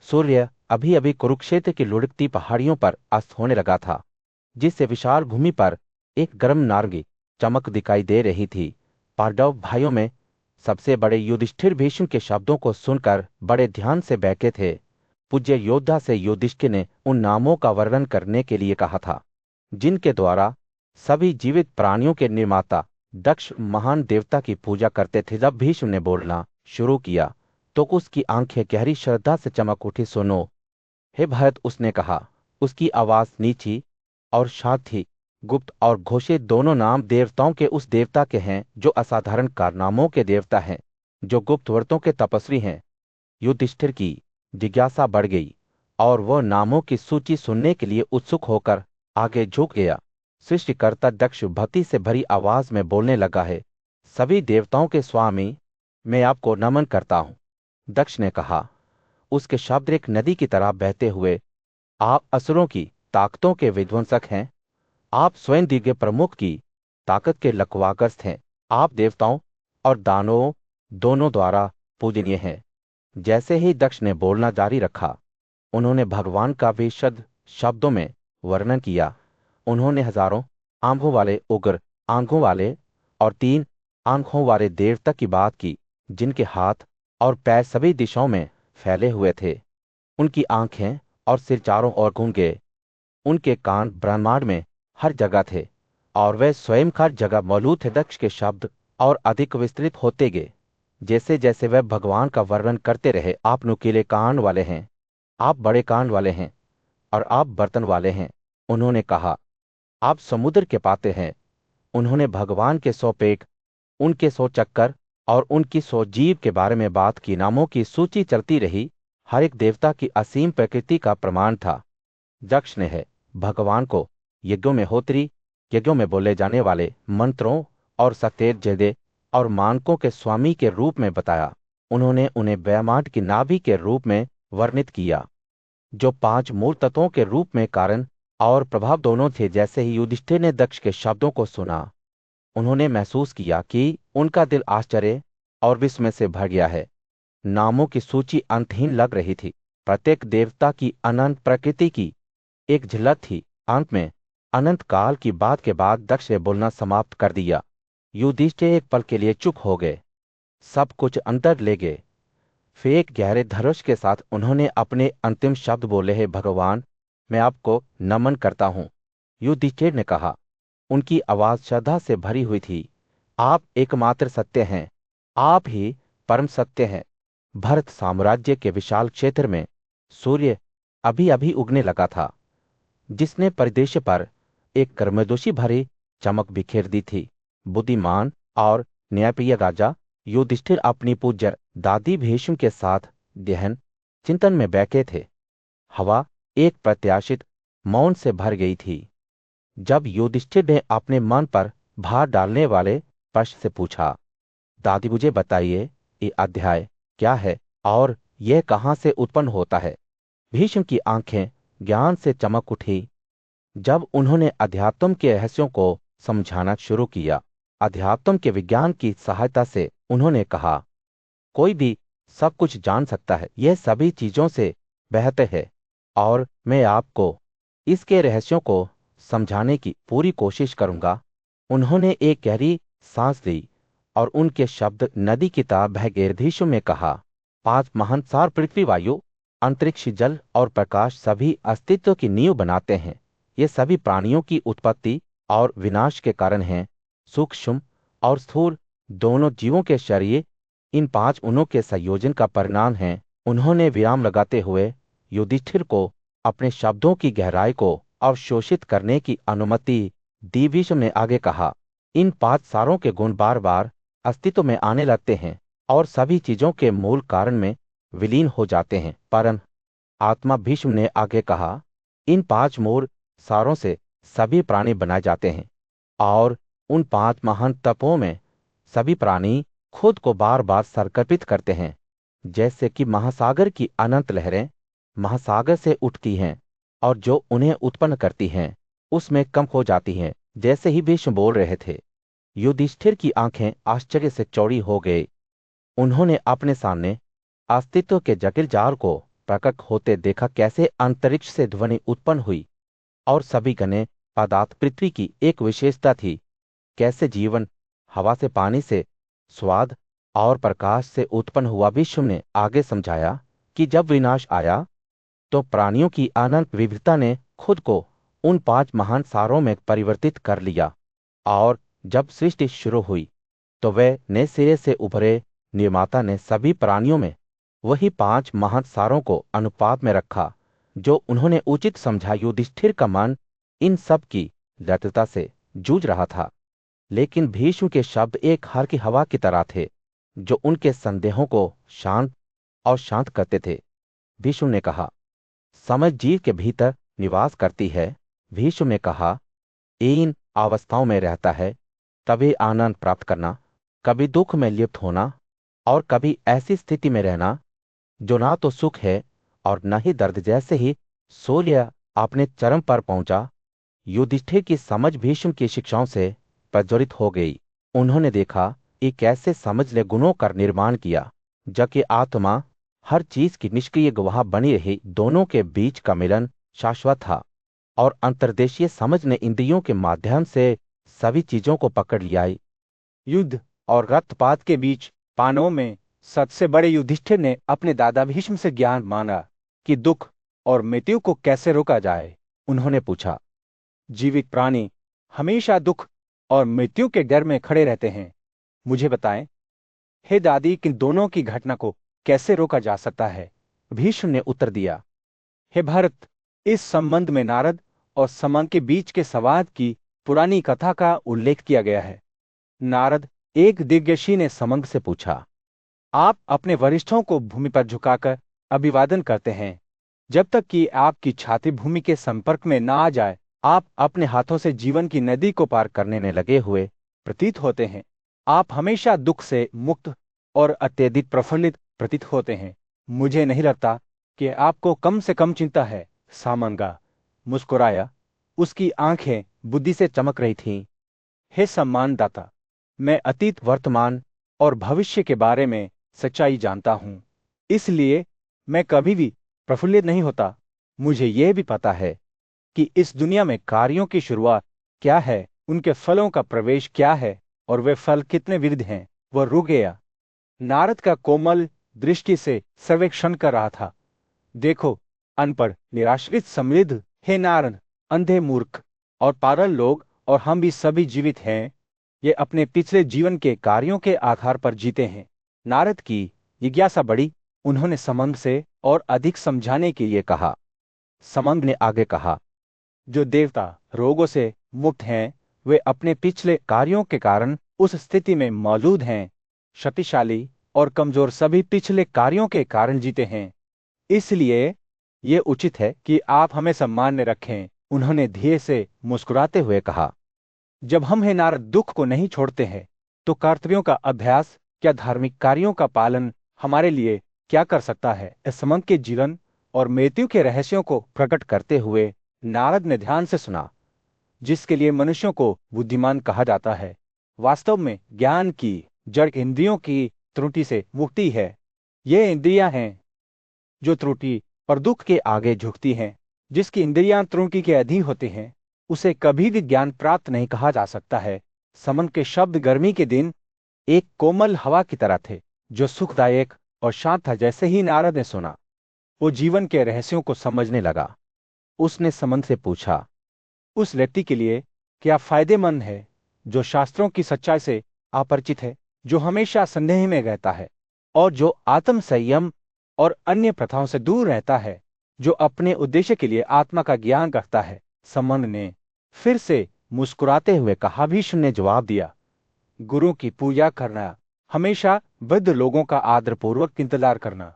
सूर्य अभी अभी कुरुक्षेत्र की लुढ़कती पहाड़ियों पर अस्त होने लगा था, जिससे विशाल भूमि पर एक गर्म नारंगी चमक दिखाई दे रही थी। पांडव भाइयों में सबसे बड़े युधिष्ठिर भीष्म के शब्दों को सुनकर बड़े ध्यान से बैठे थे। पूज्य योद्धा से युधिष्ठिर ने उन नामों का वर्णन करने के लिए कहा था, जिनके द्वारा सभी जीवित प्राणियों के निर्माता दक्ष महान देवता की पूजा करते थे। जब भीष्म ने बोलना शुरू किया तो उसकी आंखें गहरी श्रद्धा से चमक उठी। सुनो हे भरत, उसने कहा। उसकी आवाज नीची और शांत थी। गुप्त और घोषित दोनों नाम देवताओं के उस देवता के हैं जो असाधारण कारनामों के देवता हैं, जो गुप्त व्रतों के तपस्वी हैं। युधिष्ठिर की जिज्ञासा बढ़ गई और वह नामों की सूची सुनने के लिए उत्सुक होकर आगे झुक गया। सृष्टिकर्ता दक्ष भक्ति से भरी आवाज में बोलने लगा है, सभी देवताओं के स्वामी, मैं आपको नमन करता हूं। दक्ष ने कहा। उसके शब्द एक नदी की तरह बहते हुए, आप असुरों की ताकतों के विध्वंसक हैं। आप स्वयं दिव्य प्रमुख की ताकत के लकवाग्रस्त हैं। आप देवताओं और दानवों दोनों द्वारा पूजनीय हैं। जैसे ही दक्ष ने बोलना जारी रखा, उन्होंने भगवान का विशद शब्दों में वर्णन किया। उन्होंने हजारों आंखों वाले उग्र आंखों वाले और 3 आंखों वाले देवता की बात की, जिनके हाथ और पैर सभी दिशाओं में फैले हुए थे। उनकी आंखें और सिर चारों ओर घूम गए। उनके कान ब्रह्मांड में हर जगह थे और वे स्वयं हर जगह मौजूद थे। दक्ष के शब्द और अधिक विस्तृत होते गए जैसे जैसे वह भगवान का वर्णन करते रहे। आप नुकीले कान वाले हैं, आप बड़े कान वाले हैं और आप बर्तन वाले हैं। उन्होंने कहा, आप समुद्र के पाते हैं। उन्होंने भगवान के 100 पेट, उनके 100 चक्कर और उनकी 100 जीव के बारे में बात की। नामों की सूची चलती रही। हर एक देवता की असीम प्रकृति का प्रमाण था। दक्ष ने है भगवान को यज्ञों में होत्री, यज्ञों में बोले जाने वाले मंत्रों और सतेज जदे और मानकों के स्वामी के रूप में बताया। उन्होंने उन्हें ब्रह्मांड की नाभि के रूप में वर्णित किया, जो 5 मूल तत्वों के रूप में कारण और प्रभाव दोनों थे। जैसे ही युधिष्ठिर ने दक्ष के शब्दों को सुना, उन्होंने महसूस किया कि उनका दिल आश्चर्य और विस्मय से भर गया है। नामों की सूची अंतहीन लग रही थी। प्रत्येक देवता की अनंत प्रकृति की एक झलक थी। अंत में अनंत काल की बात के बाद दक्ष ने बोलना समाप्त कर दिया। युधिष्ठिर एक पल के लिए चुप हो गए, सब कुछ अंतर ले गए। फिर एक गहरे धनुष के साथ उन्होंने अपने अंतिम शब्द बोले, हे भगवान, मैं आपको नमन करता हूं। युधिष्ठिर ने कहा। उनकी आवाज श्रद्धा से भरी हुई थी, आप एकमात्र सत्य हैं, आप ही परम सत्य हैं। भरत साम्राज्य के विशाल क्षेत्र में सूर्य अभी अभी उगने लगा था, जिसने परिदृश्य पर एक कर्मदोषी भरी चमक बिखेर दी थी। बुद्धिमान और न्यायप्रिय राजा युधिष्ठिर अपनी पूज्य दादी भीष्म के साथ गहन चिंतन में बैठे थे। हवा एक प्रत्याशित मौन से भर गई थी। जब युधिष्ठिर ने अपने मन पर भार डालने वाले प्रश्न से पूछा, दादी मुझे बताइए, ये अध्याय क्या है और यह कहां से उत्पन्न होता है? भीष्म की आंखें ज्ञान से चमक उठी जब उन्होंने अध्यात्म के रहस्यों को समझाना शुरू किया। अध्यात्म के विज्ञान की सहायता से उन्होंने कहा, कोई भी सब कुछ जान सकता है, यह सभी चीजों से बेहतर है और मैं आपको इसके रहस्यों को समझाने की पूरी कोशिश करूंगा। उन्होंने एक गहरी सांस ली और उनके शब्द नदी की तरह बह गए। भीष्म ने कहा, 5 महान सार पृथ्वी, वायु, अंतरिक्ष, जल और प्रकाश सभी अस्तित्व की नींव बनाते हैं। ये सभी प्राणियों की उत्पत्ति और विनाश के कारण हैं। सूक्ष्म और स्थूल दोनों जीवों के शरीर इन 5 गुणों के संयोजन का परिणाम है। उन्होंने विराम लगाते हुए युधिष्ठिर को अपने शब्दों की गहराई को अवशोषित करने की अनुमति दी। भीष्म ने आगे कहा, इन 5 सारों के गुण बार बार अस्तित्व में आने लगते हैं और सभी चीजों के मूल कारण में विलीन हो जाते हैं। परम आत्मा भीष्म ने आगे कहा, इन 5 मूल सारों से सभी प्राणी बनाए जाते हैं और उन 5 महान तपों में सभी प्राणी खुद को बार बार संकल्पित करते हैं, जैसे कि महासागर की अनंत लहरें महासागर से उठती हैं और जो उन्हें उत्पन्न करती हैं उसमें कम हो जाती हैं। जैसे ही भीष्म बोल रहे थे, युधिष्ठिर की आंखें आश्चर्य से चौड़ी हो गई। उन्होंने अपने सामने अस्तित्व के जटिल जाल को प्रकट होते देखा, कैसे अंतरिक्ष से ध्वनि उत्पन्न हुई और सभी घने पदार्थ पृथ्वी की एक विशेषता थी, कैसे जीवन हवा से, पानी से, स्वाद और प्रकाश से उत्पन्न हुआ। भीष्म ने आगे समझाया कि जब विनाश आया तो प्राणियों की अनंत विविधता ने खुद को उन 5 महान सारों में परिवर्तित कर लिया और जब सृष्टि शुरू हुई तो वह नए सिरे से उभरे निर्माता ने सभी प्राणियों में वही 5 महान सारों को अनुपात में रखा जो उन्होंने उचित समझा। युधिष्ठिर का मन इन सब की जटिलता से जूझ रहा था, लेकिन भीष्म के शब्द एक हार की हवा की तरह थे जो उनके संदेहों को शांत करते थे। भीष्म ने कहा, समझ जीव के भीतर निवास करती है। भीष्म ने कहा, इन अवस्थाओं में रहता है, कभी आनंद प्राप्त करना, कभी दुख में लिप्त होना और कभी ऐसी स्थिति में रहना जो ना तो सुख है और न ही दर्द। जैसे ही सूर्य अपने चरम पर पहुंचा, युधिष्ठिर की समझ भीष्म की शिक्षाओं से प्रज्वलित हो गई। उन्होंने देखा कि कैसे समझ ने गुणों का निर्माण किया, जबकि आत्मा हर चीज की निष्क्रिय गवाह बनी रही। दोनों के बीच का मिलन शाश्वत था और अंतर्देशीय समझ ने इंद्रियों के माध्यम से सभी चीजों को पकड़ लिया। युद्ध और रक्तपात के बीच पांडवों में सबसे बड़े युधिष्ठिर ने अपने दादा भीष्म से ज्ञान मांगा कि दुख और मृत्यु को कैसे रोका जाए। उन्होंने पूछा, जीवित प्राणी हमेशा दुख और मृत्यु के डर में खड़े रहते हैं, मुझे बताएं हे दादी कि दोनों की घटना को कैसे रोका जा सकता है। भीष्म ने उत्तर दिया, हे भरत, इस संबंध में नारद और समंग के बीच के संवाद की पुरानी कथा का उल्लेख किया गया है। नारद, एक दिव्यषी ने समंग से पूछा, आप अपने वरिष्ठों को भूमि पर झुकाकर अभिवादन करते हैं, जब तक कि आपकी छाती भूमि के संपर्क में ना आ जाए आप अपने हाथों से जीवन की नदी को पार करने में लगे हुए प्रतीत होते हैं। आप हमेशा दुख से मुक्त और अत्यधिक प्रफुल्लित प्रतीत होते हैं। मुझे नहीं लगता कि आपको कम से कम चिंता है। सामंगा मुस्कुराया, उसकी आंखें बुद्धि से चमक रही थीं। हे सम्मानदाता, मैं अतीत, वर्तमान और भविष्य के बारे में सच्चाई जानता हूं, इसलिए मैं कभी भी प्रफुल्लित नहीं होता। मुझे यह भी पता है कि इस दुनिया में कार्यों की शुरुआत क्या है, उनके फलों का प्रवेश क्या है और वे फल कितने विविध हैं। वह रुक गया। नारद का कोमल दृष्टि से सर्वेक्षण कर रहा था। देखो, अनपढ़, निराश्रित, समृद्ध, हे नारद, अंधे, मूर्ख और पागल लोग और हम भी सभी जीवित हैं। ये अपने पिछले जीवन के कार्यों के आधार पर जीते हैं। नारद की जिज्ञासा बढ़ी। उन्होंने समंग से और अधिक समझाने के लिए कहा। समंग ने आगे कहा, जो देवता रोगों से मुक्त हैं वे अपने पिछले कार्यों के कारण उस स्थिति में मौजूद हैं। शक्तिशाली और कमजोर सभी पिछले कार्यों के कारण जीते हैं, इसलिए ये उचित है कि आप हमें सम्मान में रखें। उन्होंने धीरे से मुस्कुराते हुए कहा, जब हम हे नारद दुख को नहीं छोड़ते हैं तो कर्तव्यों का अभ्यास क्या धार्मिक कार्यों का पालन हमारे लिए क्या कर सकता है। समंग के जीवन और मृत्यु के रहस्यों को प्रकट करते हुए नारद ने ध्यान से सुना। जिसके लिए मनुष्यों को बुद्धिमान कहा जाता है, वास्तव में ज्ञान की जड़ इंद्रियों की त्रुटि से मुक्ति है। ये इंद्रियां हैं जो त्रुटि और दुख के आगे झुकती हैं। जिसकी इंद्रियां त्रुटि के अधीन होती हैं उसे कभी भी ज्ञान प्राप्त नहीं कहा जा सकता है। समन के शब्द गर्मी के दिन एक कोमल हवा की तरह थे जो सुखदायक और शांत था। जैसे ही नारद ने सुना, वो जीवन के रहस्यों को समझने लगा। उसने समन से पूछा, उस व्यक्ति के लिए क्या फायदेमंद है जो शास्त्रों की सच्चाई से अपरिचित है, जो हमेशा संदेह में रहता है और जो आत्म संयम और अन्य प्रथाओं से दूर रहता है, जो अपने उद्देश्य के लिए आत्मा का ज्ञान रखता है। समन ने फिर से मुस्कुराते हुए कहा। भीष्म ने जवाब दिया, गुरु की पूजा करना, हमेशा वृद्ध लोगों का आदरपूर्वक इंतजार करना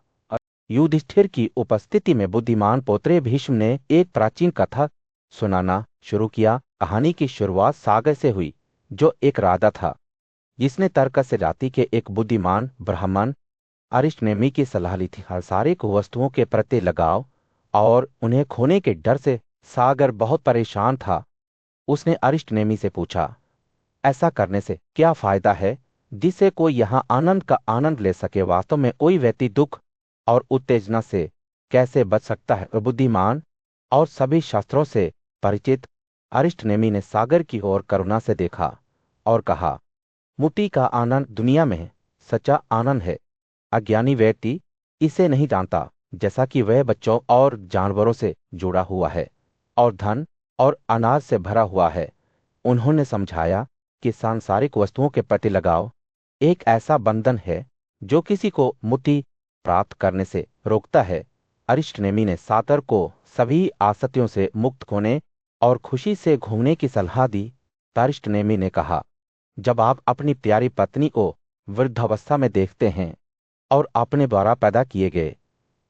युधिष्ठिर की उपस्थिति में बुद्धिमान पोत्रे भीष्म ने एक प्राचीन कथा सुनाना शुरू किया। कहानी की शुरुआत सागर से हुई, जो एक राजा था जिसने तर्कस जाति के एक बुद्धिमान ब्राह्मण अरिष्टनेमी की सलाह ली थी। सांसारिक वस्तुओं के प्रति लगाव और उन्हें खोने के डर से सागर बहुत परेशान था। उसने अरिष्टनेमी से पूछा, ऐसा करने से क्या फायदा है जिससे कोई यहाँ आनंद का आनंद ले सके? वास्तव में कोई व्यक्ति दुख और उत्तेजना से कैसे बच सकता है? बुद्धिमान और सभी शास्त्रों से परिचित अरिष्टनेमी ने सागर की ओर करुणा से देखा और कहा, मुक्ति का आनंद दुनिया में सच्चा आनंद है। अज्ञानी व्यक्ति इसे नहीं जानता, जैसा कि वह बच्चों और जानवरों से जुड़ा हुआ है और धन और अनाज से भरा हुआ है। उन्होंने समझाया कि सांसारिक वस्तुओं के प्रति लगाव एक ऐसा बंधन है जो किसी को मुक्ति प्राप्त करने से रोकता है। अरिष्टनेमी ने सातर को सभी आसक्तियों से मुक्त होने और खुशी से घूमने की सलाह दी। अरिष्टनेमी ने कहा, जब आप अपनी प्यारी पत्नी को वृद्धावस्था में देखते हैं और अपने द्वारा पैदा किए गए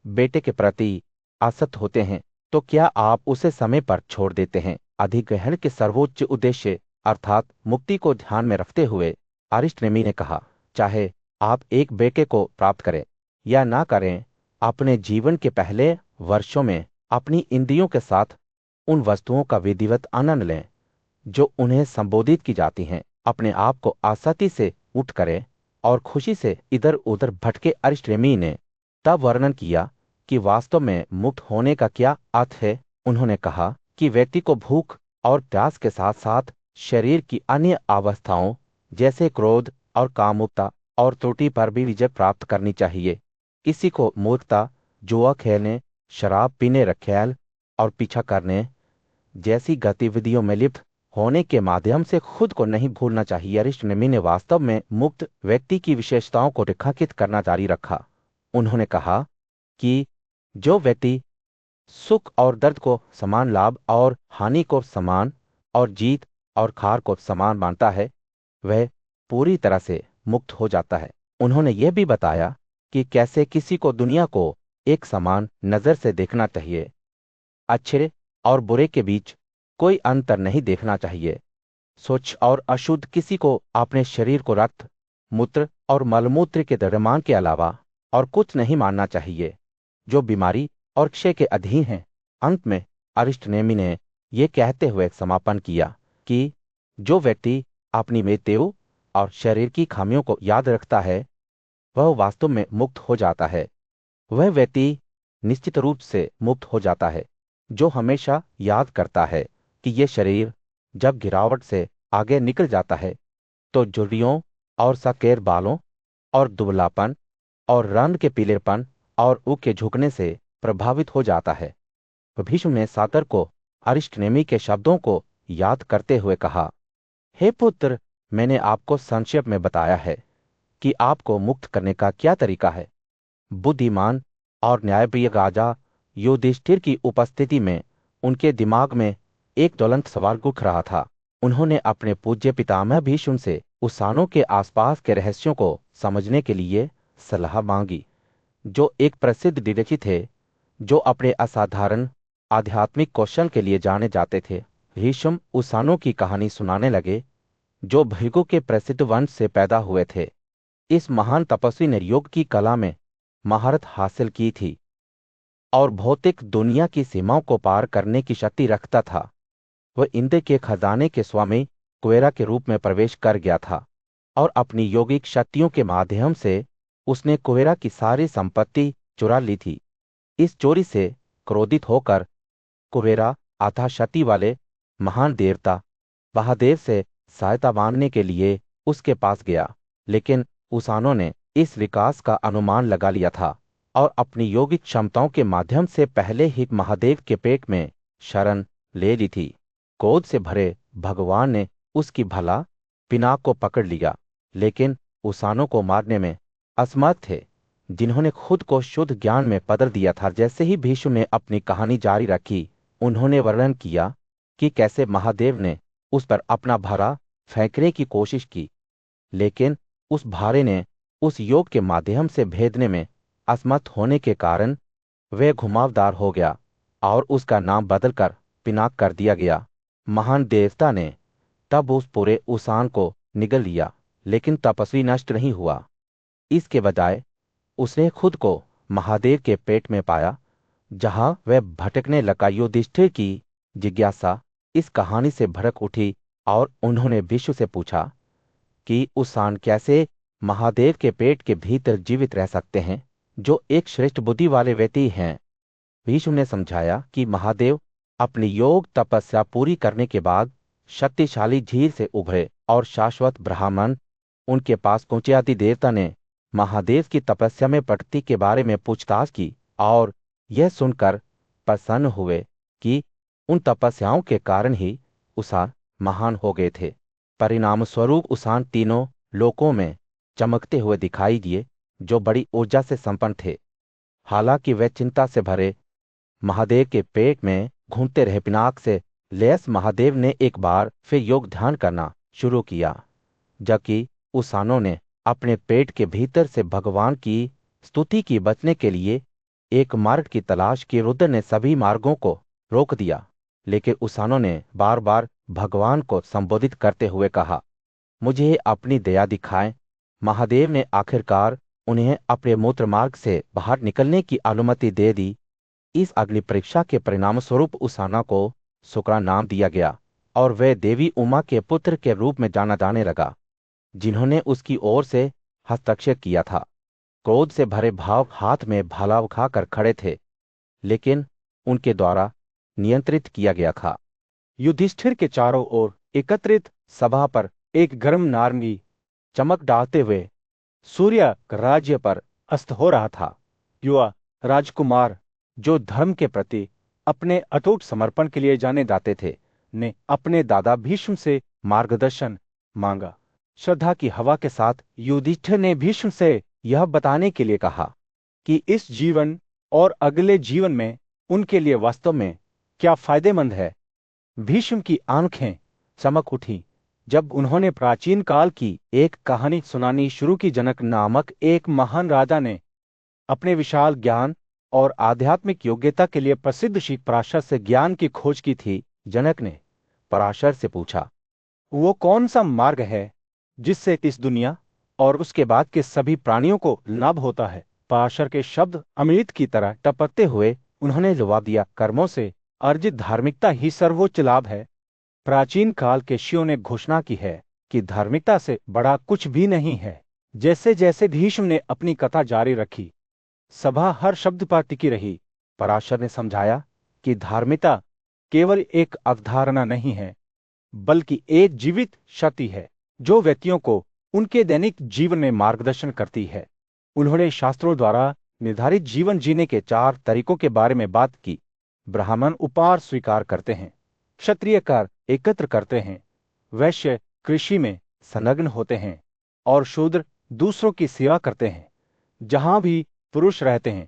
बेटे के प्रति आसक्त होते हैं, तो क्या आप उसे समय पर छोड़ देते हैं? अधिग्रहण के सर्वोच्च उद्देश्य अर्थात मुक्ति को ध्यान में रखते हुए अरिष्टनेमी ने कहा, चाहे आप एक बेटे को प्राप्त करें या ना करें, अपने जीवन के पहले वर्षों में अपनी इंद्रियों के साथ उन वस्तुओं का विधिवत आनंद लें जो उन्हें संबोधित की जाती हैं। अपने आप को आसक्ति से उठ करें और खुशी से इधर उधर भटके। अरिष्टनेमी ने तब वर्णन किया कि वास्तव में मुक्त होने का क्या अर्थ है। उन्होंने कहा कि व्यक्ति को भूख और प्यास के साथ साथ शरीर की अन्य अवस्थाओं जैसे क्रोध और कामुकता और त्रुटि पर भी विजय प्राप्त करनी चाहिए। किसी को मूर्खता, जुआ खेलने, शराब पीने, रखेल और पीछा करने जैसी गतिविधियों में लिप्त होने के माध्यम से खुद को नहीं भूलना चाहिए। अरिष्टनेमी ने वास्तव में मुक्त व्यक्ति की विशेषताओं को रेखांकित करना जारी रखा। उन्होंने कहा कि जो व्यक्ति सुख और दर्द को समान, लाभ और हानि को समान और जीत और हार को समान मानता है, वह पूरी तरह से मुक्त हो जाता है। उन्होंने यह भी बताया कि कैसे किसी को दुनिया को एक समान नजर से देखना चाहिए। अच्छे और बुरे के बीच कोई अंतर नहीं देखना चाहिए। स्वच्छ और अशुद्ध किसी को अपने शरीर को रक्त, मूत्र और मलमूत्र के द्रव्यमान के अलावा और कुछ नहीं मानना चाहिए, जो बीमारी और क्षय के अधीन है। अंत में अरिष्टनेमी ने यह कहते हुए समापन किया कि जो व्यक्ति अपनी मृत्यु और शरीर की खामियों को याद रखता है, वह वास्तव में मुक्त हो जाता है। वह व्यक्ति निश्चित रूप से मुक्त हो जाता है जो हमेशा याद करता है कि यह शरीर जब गिरावट से आगे निकल जाता है तो झुर्रियों और सकेर बालों और दुबलापन और रंग के पीलेपन और ऊख के झुकने से प्रभावित हो जाता है। भीष्म ने सातर को अरिष्टनेमी के शब्दों को याद करते हुए कहा, हे पुत्र, मैंने आपको संक्षेप में बताया है कि आपको मुक्त करने का क्या तरीका है। बुद्धिमान और न्यायप्रिय राजा युधिष्ठिर की उपस्थिति में उनके दिमाग में एक ज्वलंत सवाल उठ रहा था। उन्होंने अपने पूज्य पितामह भीष्म से उसानों के आसपास के रहस्यों को समझने के लिए सलाह मांगी, जो एक प्रसिद्ध डिडची थे जो अपने असाधारण आध्यात्मिक कौशल के लिए जाने जाते थे। भीष्म उसानों की कहानी सुनाने लगे, जो भृगु के प्रसिद्ध वंश से पैदा हुए थे। इस महान तपस्वी ने योग की कला में महारत हासिल की थी और भौतिक दुनिया की सीमाओं को पार करने की शक्ति रखता था। वह इंद्र के खजाने के स्वामी कुबेर के रूप में प्रवेश कर गया था और अपनी यौगिक शक्तियों के माध्यम से उसने कुबेर की सारी संपत्ति चुरा ली थी। इस चोरी से क्रोधित होकर कुबेर अथाह शक्ति वाले महान देवता महादेव से सहायता मांगने के लिए उसके पास गया, लेकिन उसानों ने इस विकास का अनुमान लगा लिया था और अपनी यौगिक क्षमताओं के माध्यम से पहले ही महादेव के पेट में शरण ले ली थी। क्रोध से भरे भगवान ने उसकी भला पिनाक को पकड़ लिया, लेकिन उसानों को मारने में असमर्थ थे, जिन्होंने खुद को शुद्ध ज्ञान में बदल दिया था। जैसे ही भीष्म ने अपनी कहानी जारी रखी, उन्होंने वर्णन किया कि कैसे महादेव ने उस पर अपना भारा फेंकने की कोशिश की, लेकिन उस भारे ने उस योग के माध्यम से भेदने में असमर्थ होने के कारण वह घुमावदार हो गया और उसका नाम बदलकर पिनाक कर दिया गया। महान देवता ने तब उस पूरे उसान को निगल लिया, लेकिन तपस्वी नष्ट नहीं हुआ। इसके बजाय उसने खुद को महादेव के पेट में पाया, जहां वह भटकने लगा। युधिष्ठिर की जिज्ञासा इस कहानी से भड़क उठी और उन्होंने विष्णु से पूछा कि उसान कैसे महादेव के पेट के भीतर जीवित रह सकते हैं, जो एक श्रेष्ठ बुद्धि वाले व्यक्ति हैं। विष्णु ने समझाया कि महादेव अपनी योग तपस्या पूरी करने के बाद शक्तिशाली झील से उभरे और शाश्वत ब्राह्मण उनके पास पहुंचे। आदि देवता ने महादेव की तपस्या में प्रगति के बारे में पूछताछ की और यह सुनकर प्रसन्न हुए कि उन तपस्याओं के कारण ही उसान महान हो गए थे। परिणाम स्वरूप उसान तीनों लोकों में चमकते हुए दिखाई दिए, जो बड़ी ऊर्जा से संपन्न थे। हालांकि वे चिंता से भरे महादेव के पेट में घूमते रहे। पिनाक से लैस महादेव ने एक बार फिर योग ध्यान करना शुरू किया, जबकि उसानों ने अपने पेट के भीतर से भगवान की स्तुति की। बचने के लिए एक मार्ग की तलाश की। रुद्र ने सभी मार्गों को रोक दिया, लेकिन उसानों ने बार बार भगवान को संबोधित करते हुए कहा, मुझे अपनी दया दिखाएं। महादेव ने आखिरकार उन्हें अपने मूत्र मार्ग से बाहर निकलने की अनुमति दे दी। इस अग्नि परीक्षा के परिणाम स्वरूप उसाना को शुक्रा नाम दिया गया और वह देवी उमा के पुत्र के रूप में जाना जाने लगा, जिन्होंने उसकी ओर से हस्तक्षेप किया था। क्रोध से भरे भाव हाथ में भाला उठाकर खड़े थे, लेकिन उनके द्वारा नियंत्रित किया गया था। युधिष्ठिर के चारों ओर एकत्रित सभा पर एक गर्म नारंगी चमक डालते हुए सूर्य राज्य पर अस्त हो रहा था। युवा राजकुमार, जो धर्म के प्रति अपने अटूट समर्पण के लिए जाने जाते थे, ने अपने दादा भीष्म से मार्गदर्शन मांगा। श्रद्धा की हवा के साथ युधिष्ठिर ने भीष्म से यह बताने के लिए कहा कि इस जीवन और अगले जीवन में उनके लिए वास्तव में क्या फायदेमंद है। भीष्म की आंखें चमक उठी जब उन्होंने प्राचीन काल की एक कहानी सुनानी शुरू की। जनक नामक एक महान राजा ने अपने विशाल ज्ञान और आध्यात्मिक योग्यता के लिए प्रसिद्ध श्री पराशर से ज्ञान की खोज की थी। जनक ने पराशर से पूछा, वो कौन सा मार्ग है जिससे इस दुनिया और उसके बाद के सभी प्राणियों को लाभ होता है। पराशर के शब्द अमृत की तरह टपकते हुए उन्होंने जवाब दिया, कर्मों से अर्जित धार्मिकता ही सर्वोच्च लाभ है। प्राचीन काल के ऋषियों ने घोषणा की है कि धार्मिकता से बड़ा कुछ भी नहीं है। जैसे जैसे भीष्म ने अपनी कथा जारी रखी, सभा हर शब्द पर टिकी रही। पराशर ने समझाया कि धार्मिकता केवल एक अवधारणा नहीं है, बल्कि एक जीवित शक्ति है जो व्यक्तियों को उनके दैनिक जीवन में मार्गदर्शन करती है। उन्होंने शास्त्रों द्वारा निर्धारित जीवन जीने के 4 तरीकों के बारे में बात की। ब्राह्मण उपहार स्वीकार करते हैं, क्षत्रिय कर एकत्र करते हैं, वैश्य कृषि में संलग्न होते हैं और शूद्र दूसरों की सेवा करते हैं। जहां भी पुरुष रहते हैं,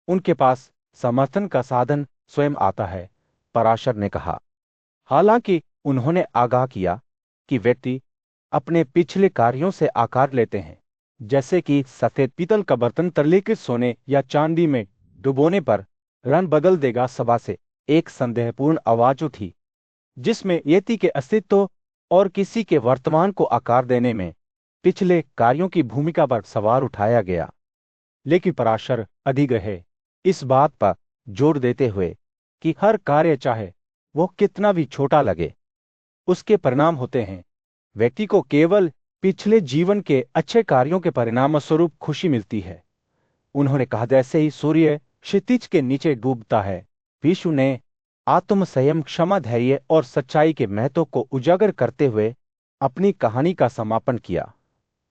उनके पास समर्थन का साधन स्वयं आता है, पराशर ने कहा। हालांकि उन्होंने आगाह किया कि व्यक्ति अपने पिछले कार्यों से आकार लेते हैं, जैसे कि सफेद पीतल का बर्तन तरलीकृत सोने या चांदी में डुबोने पर रंग बदल देगा। सभा से एक संदेहपूर्ण आवाज उठी, जिसमें यति के अस्तित्व और किसी के वर्तमान को आकार देने में पिछले कार्यों की भूमिका पर सवाल उठाया गया। लेकिन पराशर अधिग्रह इस बात पर जोर देते हुए कि हर कार्य, चाहे वो कितना भी छोटा लगे, उसके परिणाम होते हैं। व्यक्ति को केवल पिछले जीवन के अच्छे कार्यों के परिणाम स्वरूप खुशी मिलती है। उन्होंने कहा, जैसे ही सूर्य क्षितिज के नीचे डूबता है, विष्णु ने आत्म संयम, क्षमा, धैर्य और सच्चाई के महत्व को उजागर करते हुए अपनी कहानी का समापन किया।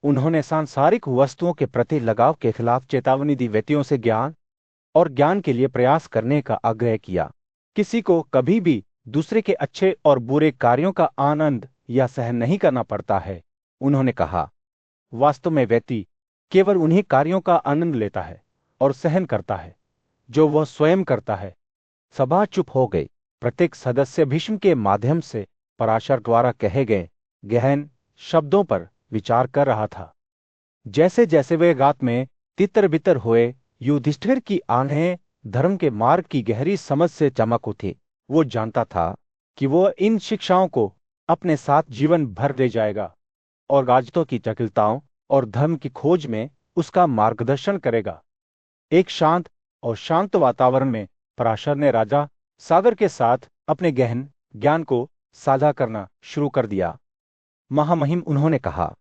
उन्होंने सांसारिक वस्तुओं के प्रति लगाव के खिलाफ चेतावनी दी, व्यक्तियों से ज्ञान और ज्ञान के लिए प्रयास करने का आग्रह किया। किसी को कभी भी दूसरे के अच्छे और बुरे कार्यों का आनंद या सहन नहीं करना पड़ता है। उन्होंने कहा, वास्तव में व्यक्ति केवल उन्हीं कार्यों का आनंद लेता है और सहन करता है जो वह स्वयं करता है। सभा चुप हो गई। प्रत्येक सदस्य भीष्म के माध्यम से पराशर द्वारा कहे गए गहन शब्दों पर विचार कर रहा था। जैसे जैसे वे रात में तितर बितर हुए युधिष्ठिर की आंखें धर्म के मार्ग की गहरी समझ से चमक उठी। वो जानता था कि वो इन शिक्षाओं को अपने साथ जीवन भर ले जाएगा और राजतों की जटिलताओं और धर्म की खोज में उसका मार्गदर्शन करेगा। एक शांत और शांत वातावरण में पराशर ने राजा सागर के साथ अपने गहन ज्ञान को साझा करना शुरू कर दिया। महामहिम, उन्होंने कहा,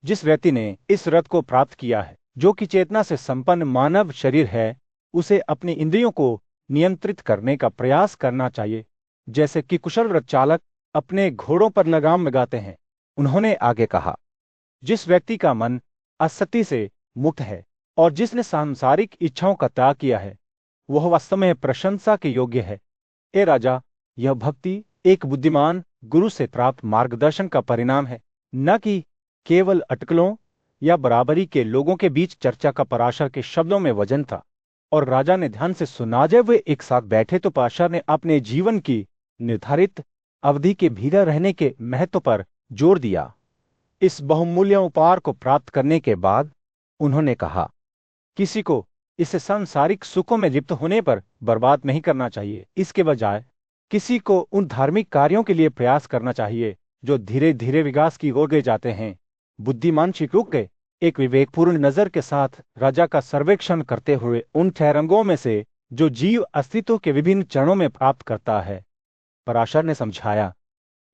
जिस व्यक्ति ने इस रथ को प्राप्त किया है, जो कि चेतना से संपन्न मानव शरीर है, उसे अपनी इंद्रियों को नियंत्रित करने का प्रयास करना चाहिए, जैसे कि कुशल रथ चालक अपने घोड़ों पर लगाम लगाते हैं। उन्होंने आगे कहा, जिस व्यक्ति का मन असक्ति से मुक्त है और जिसने सांसारिक इच्छाओं का त्याग किया है, वह वास्तव में प्रशंसा के योग्य है। ए राजा, यह भक्ति एक बुद्धिमान गुरु से प्राप्त मार्गदर्शन का परिणाम है, न कि केवल अटकलों या बराबरी के लोगों के बीच चर्चा का। पराशर के शब्दों में वजन था और राजा ने ध्यान से सुना। जब वे एक साथ बैठे तो पराशर ने अपने जीवन की निर्धारित अवधि के भीतर रहने के महत्व पर जोर दिया। इस बहुमूल्य उपहार को प्राप्त करने के बाद उन्होंने कहा, किसी को इसे सांसारिक सुखों में लिप्त होने पर बर्बाद नहीं करना चाहिए। इसके बजाय किसी को उन धार्मिक कार्यों के लिए प्रयास करना चाहिए जो धीरे धीरे विकास की ओर ले जाते हैं। बुद्धिमान रुक गए, एक विवेकपूर्ण नजर के साथ राजा का सर्वेक्षण करते हुए उन 6 रंगों में से जो जीव अस्तित्व के विभिन्न चरणों में प्राप्त करता है। पराशर ने समझाया,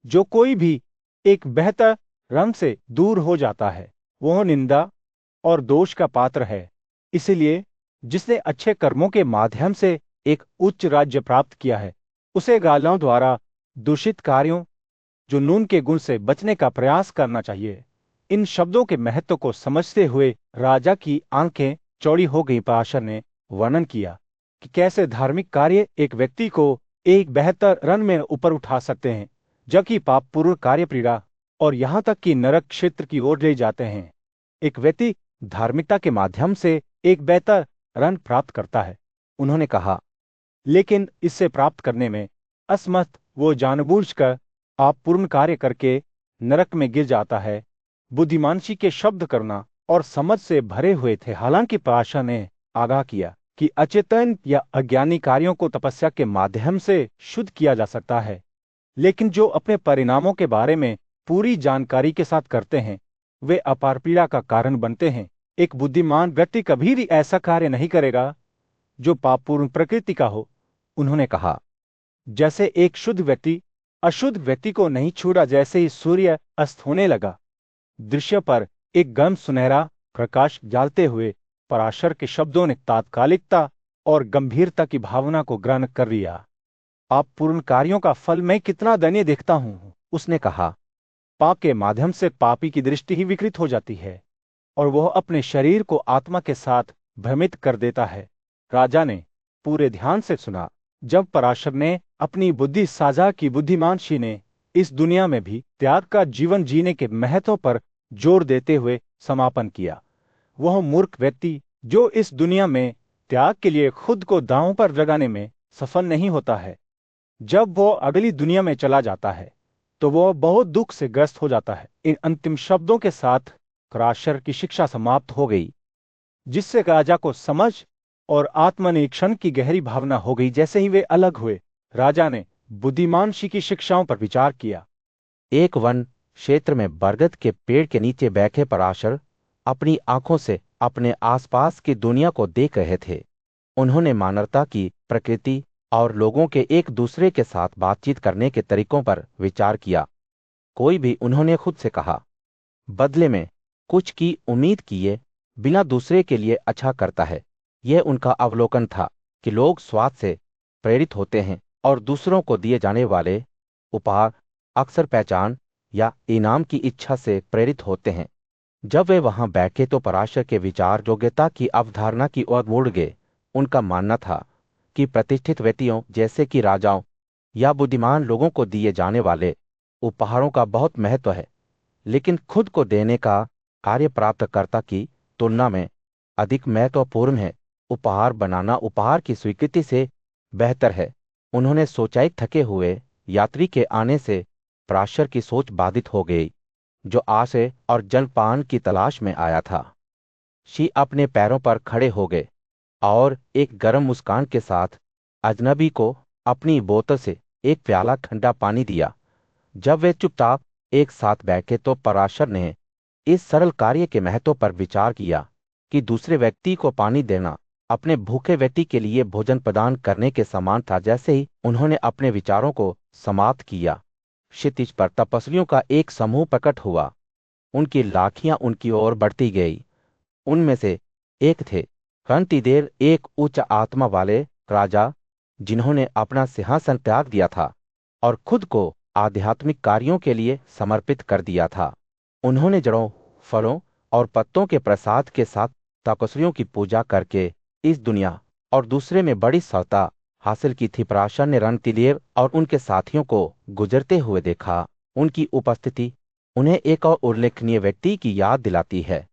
जो कोई भी एक बेहतर रंग से दूर हो जाता है, वह निंदा और दोष का पात्र है। इसलिए जिसने अच्छे कर्मों के माध्यम से एक उच्च राज्य प्राप्त किया है, उसे गालों द्वारा दूषित कार्यों जो नून के गुण से बचने का प्रयास करना चाहिए। इन शब्दों के महत्व को समझते हुए राजा की आंखें चौड़ी हो गई। पराशर ने वर्णन किया कि कैसे धार्मिक कार्य एक व्यक्ति को एक बेहतर रंग में ऊपर उठा सकते हैं, जबकि पापपूर्ण कार्य पीड़ा और यहां तक कि नरक क्षेत्र की ओर ले जाते हैं। एक व्यक्ति धार्मिकता के माध्यम से एक बेहतर रंग प्राप्त करता है, उन्होंने कहा, लेकिन इससे प्राप्त करने में असमर्थ वो जानबूझकर आप पूर्ण कार्य करके नरक में गिर जाता है। बुद्धिमानशी के शब्द करना और समझ से भरे हुए थे। हालांकि पराशर ने आगाह किया कि अचेतन या अज्ञानी कार्यों को तपस्या के माध्यम से शुद्ध किया जा सकता है, लेकिन जो अपने परिणामों के बारे में पूरी जानकारी के साथ करते हैं, वे अपार पीड़ा का कारण बनते हैं। एक बुद्धिमान व्यक्ति कभी भी ऐसा कार्य नहीं करेगा जो पापपूर्ण प्रकृति का हो। उन्होंने कहा, जैसे एक शुद्ध व्यक्ति अशुद्ध व्यक्ति को नहीं छूड़ा। जैसे ही सूर्य अस्त होने लगा, दृश्य पर एक गर्म सुनहरा प्रकाश डालते हुए पराशर के शब्दों ने तात्कालिकता और गंभीरता की भावना को ग्रहण कर लिया। आप पूर्ण कार्यों का फल मैं कितना दयनीय देखता हूं, उसने कहा। पाप के माध्यम से पापी की दृष्टि ही विकृत हो जाती है और वह अपने शरीर को आत्मा के साथ भ्रमित कर देता है। राजा ने पूरे ध्यान से सुना। जब पराशर ने अपनी बुद्धि साझा की, बुद्धिमानशी ने इस दुनिया में भी त्याग का जीवन जीने के महत्व पर जोर देते हुए समापन किया। वह मूर्ख व्यक्ति जो इस दुनिया में त्याग के लिए खुद को दांव पर लगाने में सफल नहीं होता है, जब वह अगली दुनिया में चला जाता है तो वह बहुत दुख से ग्रस्त हो जाता है। इन अंतिम शब्दों के साथ पराशर की शिक्षा समाप्त हो गई, जिससे राजा को समझ और आत्मनिरीक्षण की गहरी भावना हो गई। जैसे ही वे अलग हुए, राजा ने बुद्धिमानशी की शिक्षाओं पर विचार किया। एक वन क्षेत्र में बरगद के पेड़ के नीचे बैठे पराशर अपनी आंखों से अपने आसपास की दुनिया को देख रहे थे। उन्होंने मानवता की प्रकृति और लोगों के एक दूसरे के साथ बातचीत करने के तरीकों पर विचार किया। कोई भी, उन्होंने खुद से कहा, बदले में कुछ की उम्मीद किए बिना दूसरे के लिए अच्छा करता है। यह उनका अवलोकन था कि लोग स्वाद से प्रेरित होते हैं और दूसरों को दिए जाने वाले उपहार अक्सर पहचान या इनाम की इच्छा से प्रेरित होते हैं। जब वे वहां बैठे तो पराशर के विचार योग्यता की अवधारणा की ओर मुड़ गए। उनका मानना था कि प्रतिष्ठित व्यक्तियों जैसे कि राजाओं या बुद्धिमान लोगों को दिए जाने वाले उपहारों का बहुत महत्व है, लेकिन खुद को देने का कार्य प्राप्तकर्ता की तुलना में अधिक महत्वपूर्ण है। उपहार बनाना उपहार की स्वीकृति से बेहतर है। उन्होंने सोचा। एक थके हुए यात्री के आने से पराशर की सोच बाधित हो गई, जो आशय और जलपान की तलाश में आया था। शी अपने पैरों पर खड़े हो गए। और एक गर्म मुस्कान के साथ अजनबी को अपनी बोतल से एक प्याला ठंडा पानी दिया। जब वे चुपचाप एक साथ बैठे तो पराशर ने इस सरल कार्य के महत्व पर विचार किया कि दूसरे व्यक्ति को पानी देना अपने भूखे व्यक्ति के लिए भोजन प्रदान करने के समान था। जैसे ही उन्होंने अपने विचारों को समाप्त किया, क्षितिज पर तपस्वियों का एक समूह प्रकट हुआ। उनकी लाठियां उनकी ओर बढ़ती गई। उनमें से एक थे रणतीदेर, एक उच्च आत्मा वाले राजा, जिन्होंने अपना सिंहासन त्याग दिया था और खुद को आध्यात्मिक कार्यों के लिए समर्पित कर दिया था। उन्होंने जड़ों, फलों और पत्तों के प्रसाद के साथ तपस्वियों की पूजा करके इस दुनिया और दूसरे में बड़ी सफलता हासिल की थी। पराशर ने रणतीदेर और उनके साथियों को गुजरते हुए देखा। उनकी उपस्थिति उन्हें एक और उल्लेखनीय व्यक्ति की याद दिलाती है,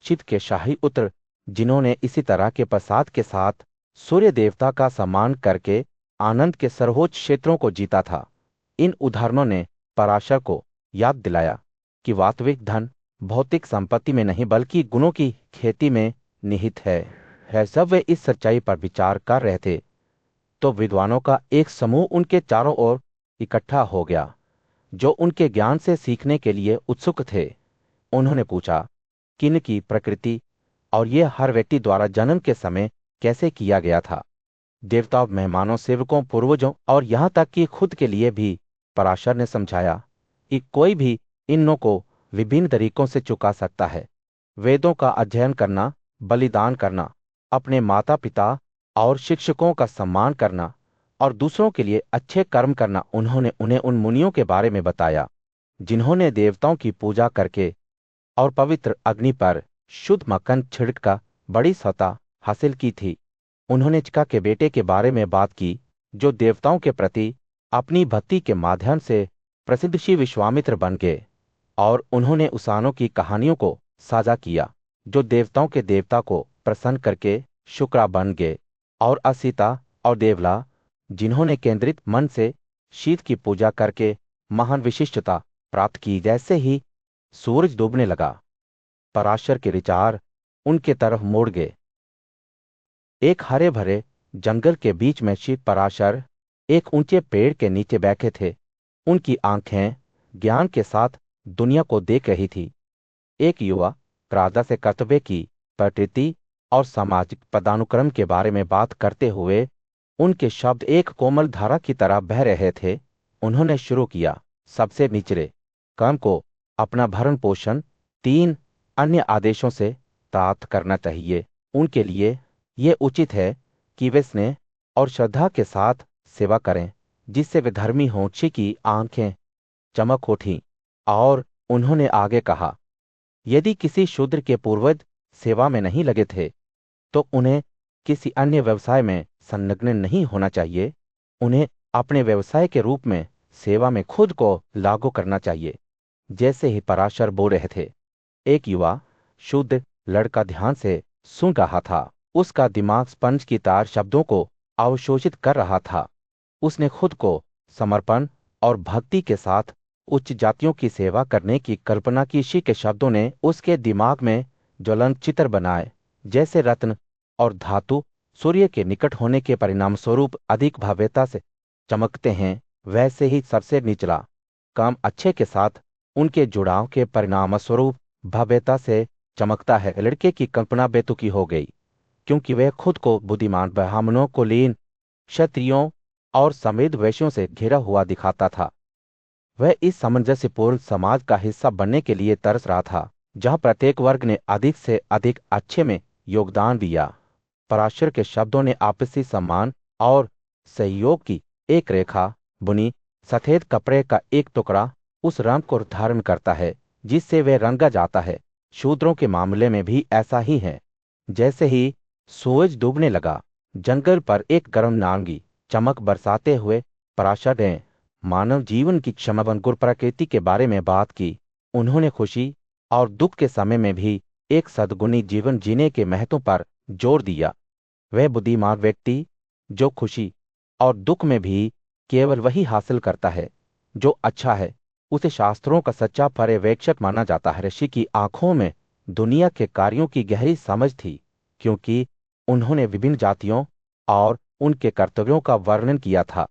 शिव के शाही पुत्र, जिन्होंने इसी तरह के प्रसाद के साथ सूर्य देवता का सम्मान करके आनंद के सर्वोच्च क्षेत्रों को जीता था। इन उदाहरणों ने पराशर को याद दिलाया कि वास्तविक धन भौतिक संपत्ति में नहीं बल्कि गुणों की खेती में निहित है। जब वे इस सच्चाई पर विचार कर रहे थे तो विद्वानों का एक समूह उनके चारों ओर इकट्ठा हो गया, जो उनके ज्ञान से सीखने के लिए उत्सुक थे। उन्होंने पूछा कि इनकी प्रकृति और ये हर व्यक्ति द्वारा जन्म के समय कैसे किया गया था। देवताओं, मेहमानों, सेवकों, पूर्वजों और यहाँ तक कि खुद के लिए भी पराशर ने समझाया कि कोई भी इनों को विभिन्न तरीकों से चुका सकता है। वेदों का अध्ययन करना, बलिदान करना, अपने माता पिता और शिक्षकों का सम्मान करना और दूसरों के लिए अच्छे कर्म करना। उन्होंने उन्हें उन मुनियों के बारे में बताया जिन्होंने देवताओं की पूजा करके और पवित्र अग्नि पर शुद्ध मक्खन छिड़ककर बड़ी सफलता हासिल की थी। उन्होंने चिका के बेटे के बारे में बात की, जो देवताओं के प्रति अपनी भक्ति के माध्यम से प्रसिद्ध शिव विश्वामित्र बन गए। और उन्होंने उसानों की कहानियों को साझा किया, जो देवताओं के देवता को प्रसन्न करके शुक्रा बन गए। और असीता और देवला, जिन्होंने केंद्रित मन से शीत की पूजा करके महान विशिष्टता प्राप्त की। जैसे ही सूरज डूबने लगा, पराशर के विचार उनके तरफ मोड़ गए। एक हरे भरे जंगल के बीच में शिव पराशर एक ऊंचे पेड़ के नीचे बैठे थे। उनकी आंखें ज्ञान के साथ दुनिया को देख रही थी। एक युवा राजा से कर्तव्य की प्रकृति और सामाजिक पदानुक्रम के बारे में बात करते हुए उनके शब्द एक कोमल धारा की तरह बह रहे थे। उन्होंने शुरू किया, सबसे निचले कर्म को अपना भरण पोषण 3 अन्य आदेशों से प्राप्त करना चाहिए। उनके लिए यह उचित है कि वे स्नेह और श्रद्धा के साथ सेवा करें, जिससे वे धर्मी हों। शी की आंखें चमक उठी और उन्होंने आगे कहा, यदि किसी शूद्र के पूर्वज सेवा में नहीं लगे थे तो उन्हें किसी अन्य व्यवसाय में संलग्न नहीं होना चाहिए। उन्हें अपने व्यवसाय के रूप में सेवा में खुद को लागू करना चाहिए। जैसे ही पराशर बोल रहे थे, एक युवा शुद्ध लड़का ध्यान से सुन रहा था। उसका दिमाग स्पंज की तार शब्दों को अवशोषित कर रहा था। उसने खुद को समर्पण और भक्ति के साथ उच्च जातियों की सेवा करने की कल्पना की। शी के शब्दों ने उसके दिमाग में ज्वलंत चित्र बनाए। जैसे रत्न और धातु सूर्य के निकट होने के परिणाम स्वरूप अधिक भव्यता से चमकते हैं, वैसे ही सबसे निचला काम अच्छे के साथ उनके जुड़ाव के परिणाम स्वरूप भव्यता से चमकता है। लड़के की कल्पना बेतुकी हो गई, क्योंकि वह खुद को बुद्धिमान, ब्राह्मणों, कुलीन, क्षत्रियों और समृद्ध वैश्यों से घिरा हुआ दिखाता था। वह इस सामंजस्यपूर्ण समाज का हिस्सा बनने के लिए तरस रहा था, जहां प्रत्येक वर्ग ने अधिक से अधिक अच्छे में योगदान दिया। पराशर के शब्दों ने आपसी सम्मान और सहयोग की एक रेखा बुनी। सफेद कपड़े का एक टुकड़ा उस रंग को धारण करता है जिससे वह रंगा जाता है। शूद्रों के मामले में भी ऐसा ही है। जैसे ही सूरज डूबने लगा, जंगल पर एक गर्म नारंगी चमक बरसाते हुए पराशर ने मानव जीवन की क्षमावन गुण प्रकृति के बारे में बात की। उन्होंने खुशी और दुख के समय में भी एक सद्गुणी जीवन जीने के महत्व पर जोर दिया। वह बुद्धिमान व्यक्ति जो खुशी और दुख में भी केवल वही हासिल करता है जो अच्छा है, उसे शास्त्रों का सच्चा पर्यवेक्षक माना जाता है। ऋषि की आंखों में दुनिया के कार्यों की गहरी समझ थी, क्योंकि उन्होंने विभिन्न जातियों और उनके कर्तव्यों का वर्णन किया था।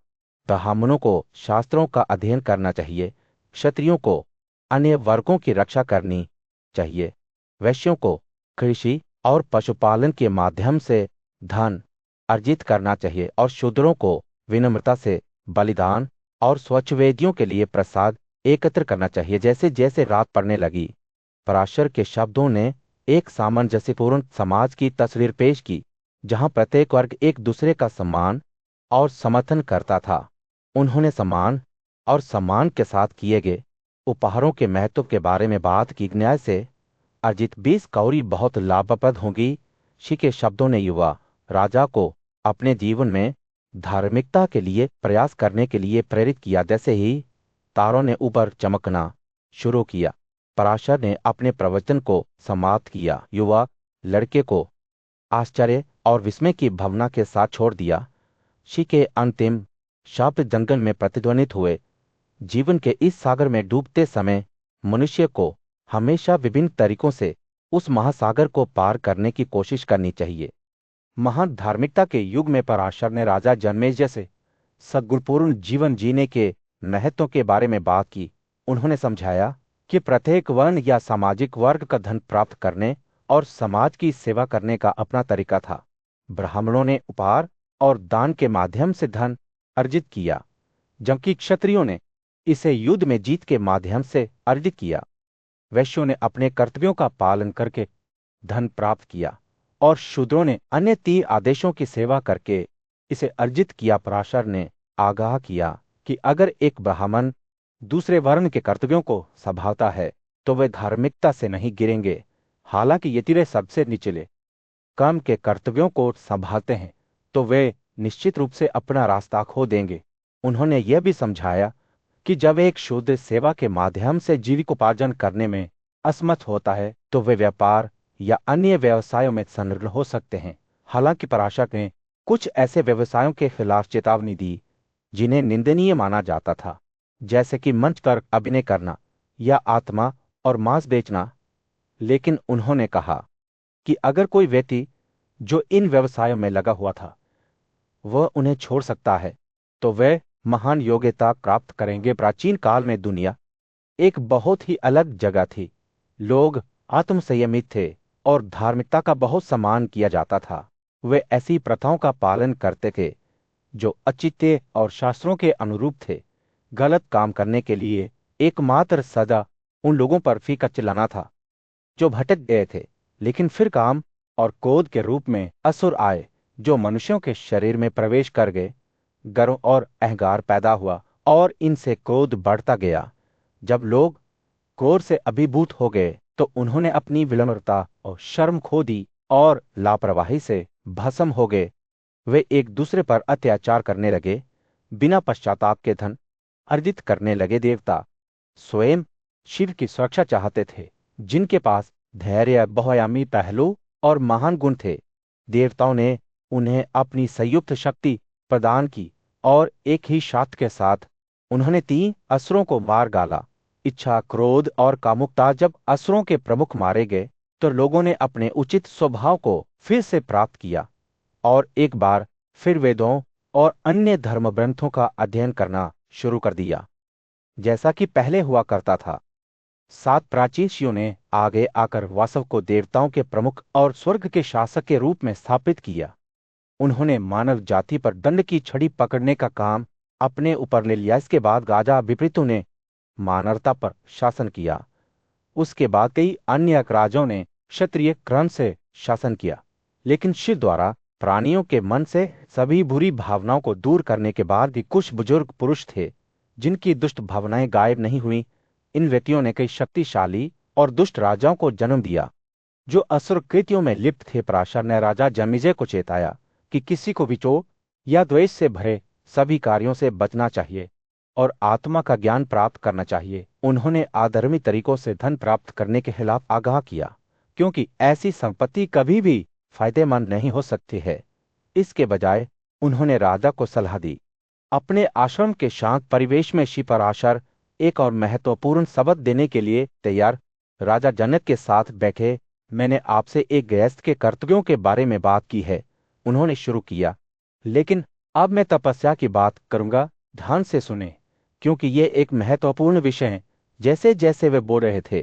ब्राह्मणों को शास्त्रों का अध्ययन करना चाहिए, क्षत्रियों को अन्य वर्गों की रक्षा करनी चाहिए, वैश्यों को कृषि और पशुपालन के माध्यम से धन अर्जित करना चाहिए और शूद्रों को विनम्रता से बलिदान और स्वच्छवेदियों के लिए प्रसाद एकत्र करना चाहिए। जैसे जैसे रात पड़ने लगी, पराशर के शब्दों ने एक सामंजस्यपूर्ण समाज की तस्वीर पेश की, जहां प्रत्येक वर्ग एक दूसरे का सम्मान और समर्थन करता था। उन्होंने सम्मान और सम्मान के साथ किए गए उपहारों के महत्व के बारे में बात की। न्याय से अर्जित 20 कौड़ी बहुत लाभप्रद होंगी। शी के शब्दों ने युवा राजा को अपने जीवन में धार्मिकता के लिए प्रयास करने के लिए प्रेरित किया। जैसे ही तारों ने ऊपर चमकना शुरू किया, पराशर ने अपने प्रवचन को समाप्त किया। युवा लड़के को आश्चर्य और विस्मय की भावना के साथ छोड़ दिया। शी के अंतिम शब्द जंगल में प्रतिध्वनित हुए। जीवन के इस सागर में डूबते समय मनुष्य को हमेशा विभिन्न तरीकों से उस महासागर को पार करने की कोशिश करनी चाहिए। महान धार्मिकता के युग में पराशर ने राजा जन्मेजय से सद्गुणपूर्ण जीवन जीने के महत्व के बारे में बात की। उन्होंने समझाया कि प्रत्येक वर्ण या सामाजिक वर्ग का धन प्राप्त करने और समाज की सेवा करने का अपना तरीका था। ब्राह्मणों ने उपहार और दान के माध्यम से धन अर्जित किया, जबकि क्षत्रियों ने इसे युद्ध में जीत के माध्यम से अर्जित किया। वैश्यों ने अपने कर्तव्यों का पालन करके धन प्राप्त किया और शूद्रों ने अन्य 3 आदेशों की सेवा करके इसे अर्जित किया। पराशर ने आगाह किया कि अगर एक ब्राह्मण दूसरे वर्ण के कर्तव्यों को संभालता है तो वे धार्मिकता से नहीं गिरेंगे। हालांकि यदि वे सबसे निचले कर्म के कर्तव्यों को संभालते हैं तो वे निश्चित रूप से अपना रास्ता खो देंगे। उन्होंने यह भी समझाया कि जब एक शूद्र सेवा के माध्यम से जीविकोपार्जन करने में असमर्थ होता है तो वे व्यापार या अन्य व्यवसायों में संलग्न हो सकते हैं। हालांकि पराशर ने कुछ ऐसे व्यवसायों के खिलाफ चेतावनी दी जिन्हें निंदनीय माना जाता था, जैसे कि मंच पर अभिनय करना या आत्मा और मांस बेचना। लेकिन उन्होंने कहा कि अगर कोई व्यक्ति जो इन व्यवसायों में लगा हुआ था वह उन्हें छोड़ सकता है तो वे महान योग्यता प्राप्त करेंगे। प्राचीन काल में दुनिया एक बहुत ही अलग जगह थी। लोग आत्मसंयमित थे और धार्मिकता का बहुत सम्मान किया जाता था। वे ऐसी प्रथाओं का पालन करते थे जो अचित्य और शास्त्रों के अनुरूप थे। गलत काम करने के लिए एकमात्र सजा उन लोगों पर फीका चलाना था जो भटक गए थे। लेकिन फिर काम और क्रोध के रूप में असुर आए जो मनुष्यों के शरीर में प्रवेश कर गए। गर्व और अहंकार पैदा हुआ और इनसे क्रोध बढ़ता गया। जब लोग क्रोध से अभिभूत हो गए तो उन्होंने अपनी विनम्रता और शर्म खो दी और लापरवाही से भस्म हो गए। वे एक दूसरे पर अत्याचार करने लगे, बिना पश्चाताप के धन अर्जित करने लगे। देवता स्वयं शिव की सुरक्षा चाहते थे, जिनके पास धैर्य, बहुआयामी पहलू और महान गुण थे। देवताओं ने उन्हें अपनी संयुक्त शक्ति प्रदान की और एक ही शास्त्र के साथ उन्होंने 3 असुरों को मार डाला। इच्छा, क्रोध और कामुकता। जब असुरों के प्रमुख मारे गए तो लोगों ने अपने उचित स्वभाव को फिर से प्राप्त किया और एक बार फिर वेदों और अन्य धर्म ग्रंथों का अध्ययन करना शुरू कर दिया, जैसा कि पहले हुआ करता था। 7 प्राचीन ऋषियों ने आगे आकर वासव को देवताओं के प्रमुख और स्वर्ग के शासक के रूप में स्थापित किया। उन्होंने मानव जाति पर दंड की छड़ी पकड़ने का काम अपने ऊपर ले लिया। इसके बाद राजा विपरीतों ने मानवता पर शासन किया। उसके बाद कई अन्य राजाओं ने क्षत्रिय क्रम से शासन किया। लेकिन शिव द्वारा प्राणियों के मन से सभी बुरी भावनाओं को दूर करने के बाद भी कुछ बुजुर्ग पुरुष थे जिनकी दुष्ट भावनाएं गायब नहीं हुई। इन व्यक्तियों ने कई शक्तिशाली और दुष्ट राजाओं को जन्म दिया जो असुर कृत्यों में लिप्त थे। पराशर ने राजा जन्मेजय को चेताया कि किसी को विचोक या द्वेष से भरे सभी कार्यों से बचना चाहिए और आत्मा का ज्ञान प्राप्त करना चाहिए। उन्होंने अधर्मी तरीकों से धन प्राप्त करने के खिलाफ आगाह किया, क्योंकि ऐसी संपत्ति कभी भी फायदेमंद नहीं हो सकती है। इसके बजाय उन्होंने राजा को सलाह दी। अपने आश्रम के शांत परिवेश में श्री पराशर एक और महत्वपूर्ण सबक देने के लिए तैयार राजा जनक के साथ बैठे मैंने आपसे एक गृहस्थ के कर्तव्यों के बारे में बात की है, उन्होंने शुरू किया। लेकिन अब मैं तपस्या की बात करूंगा, ध्यान से सुने, क्योंकि ये एक महत्वपूर्ण विषय है। जैसे जैसे वे बोल रहे थे,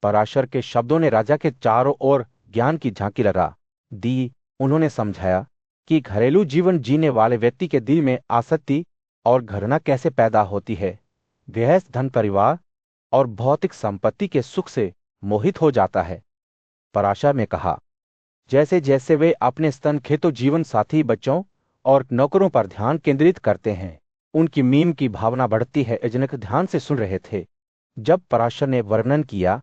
पराशर के शब्दों ने राजा के चारों ओर ज्ञान की झांकी लगा दी। उन्होंने समझाया कि घरेलू जीवन जीने वाले व्यक्ति के दिल में आसक्ति और घृणा कैसे पैदा होती है। गृहस्थ धन, परिवार और भौतिक संपत्ति के सुख से मोहित हो जाता है। पराशर ने कहा, जैसे जैसे वे अपने स्तन खेतों, जीवन साथी, बच्चों और नौकरों पर ध्यान केंद्रित करते हैं, उनकी मीम की भावना बढ़ती है। अजनक ध्यान से सुन रहे थे। जब पराशर ने वर्णन किया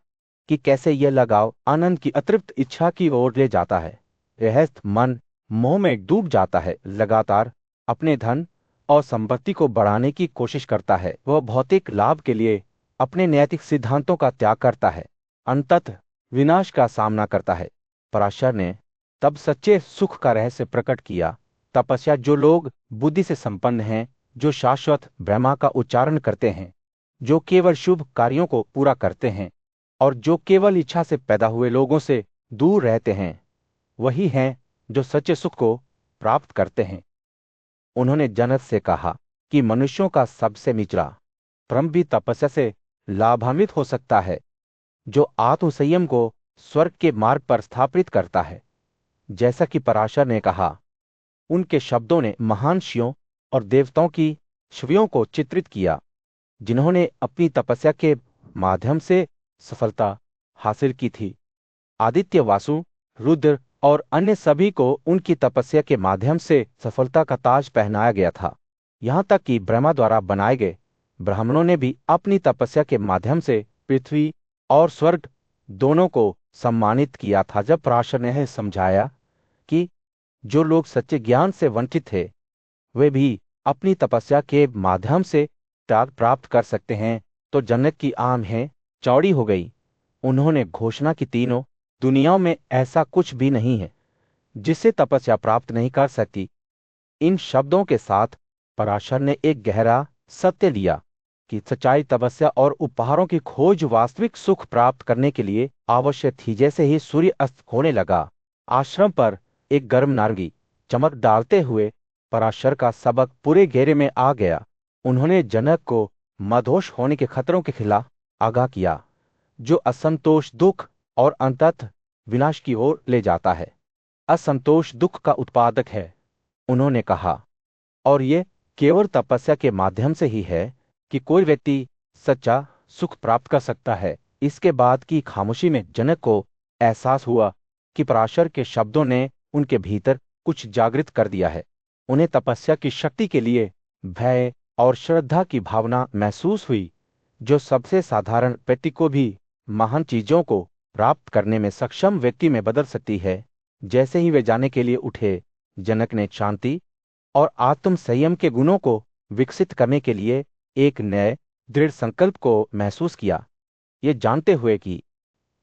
कि कैसे यह लगाव आनंद की अतृप्त इच्छा की ओर ले जाता है, गृहस्थ मन मोह में डूब जाता है, लगातार अपने धन और संपत्ति को बढ़ाने की कोशिश करता है। वह भौतिक लाभ के लिए अपने नैतिक सिद्धांतों का त्याग करता है, अंततः विनाश का सामना करता है। पराशर ने तब सच्चे सुख का रहस्य प्रकट किया। तपस्या, जो लोग बुद्धि से संपन्न हैं, जो शाश्वत ब्रह्मा का उच्चारण करते हैं, जो केवल शुभ कार्यों को पूरा करते हैं और जो केवल इच्छा से पैदा हुए लोगों से दूर रहते हैं, वही हैं जो सच्चे सुख को प्राप्त करते हैं। उन्होंने जनक से कहा कि मनुष्यों का सबसे निचला क्रम भी तपस्या से लाभान्वित हो सकता है, जो आत्मसंयम को स्वर्ग के मार्ग पर स्थापित करता है। जैसा कि पराशर ने कहा, उनके शब्दों ने महान ऋषियों और देवताओं की छवियों को चित्रित किया, जिन्होंने अपनी तपस्या के माध्यम से सफलता हासिल की थी। आदित्य, वासु, रुद्र और अन्य सभी को उनकी तपस्या के माध्यम से सफलता का ताज पहनाया गया था। यहाँ तक कि ब्रह्मा द्वारा बनाए गए ब्राह्मणों ने भी अपनी तपस्या के माध्यम से पृथ्वी और स्वर्ग दोनों को सम्मानित किया था। जब पराशर ने समझाया कि जो लोग सच्चे ज्ञान से वंचित थे, वे भी अपनी तपस्या के माध्यम से त्याग प्राप्त कर सकते हैं, तो जनक की आंखें चौड़ी हो गई। उन्होंने घोषणा की, तीनों दुनियाओं में ऐसा कुछ भी नहीं है जिससे तपस्या प्राप्त नहीं कर सकती। इन शब्दों के साथ पराशर ने एक गहरा सत्य लिया कि सच्चाई, तपस्या और उपहारों की खोज वास्तविक सुख प्राप्त करने के लिए आवश्यक थी। जैसे ही सूर्य अस्त होने लगा, आश्रम पर एक गर्म नारंगी चमक डालते हुए पराशर का सबक पूरे घेरे में आ गया। उन्होंने जनक को मदहोश होने के खतरों के खिलाफ आगाह किया, जो असंतोष, दुख और अंततः विनाश की ओर ले जाता है। असंतोष दुख का उत्पादक है, उन्होंने कहा, और ये केवल तपस्या के माध्यम से ही है कि कोई व्यक्ति सच्चा सुख प्राप्त कर सकता है। इसके बाद की खामोशी में जनक को एहसास हुआ कि पराशर के शब्दों ने उनके भीतर कुछ जागृत कर दिया है। उन्हें तपस्या की शक्ति के लिए भय और श्रद्धा की भावना महसूस हुई, जो सबसे साधारण व्यक्ति को भी महान चीजों को प्राप्त करने में सक्षम व्यक्ति में बदल सकती है। जैसे ही वे जाने के लिए उठे, जनक ने शांति और आत्म संयम के गुणों को विकसित करने के लिए एक नए दृढ़ संकल्प को महसूस किया, ये जानते हुए कि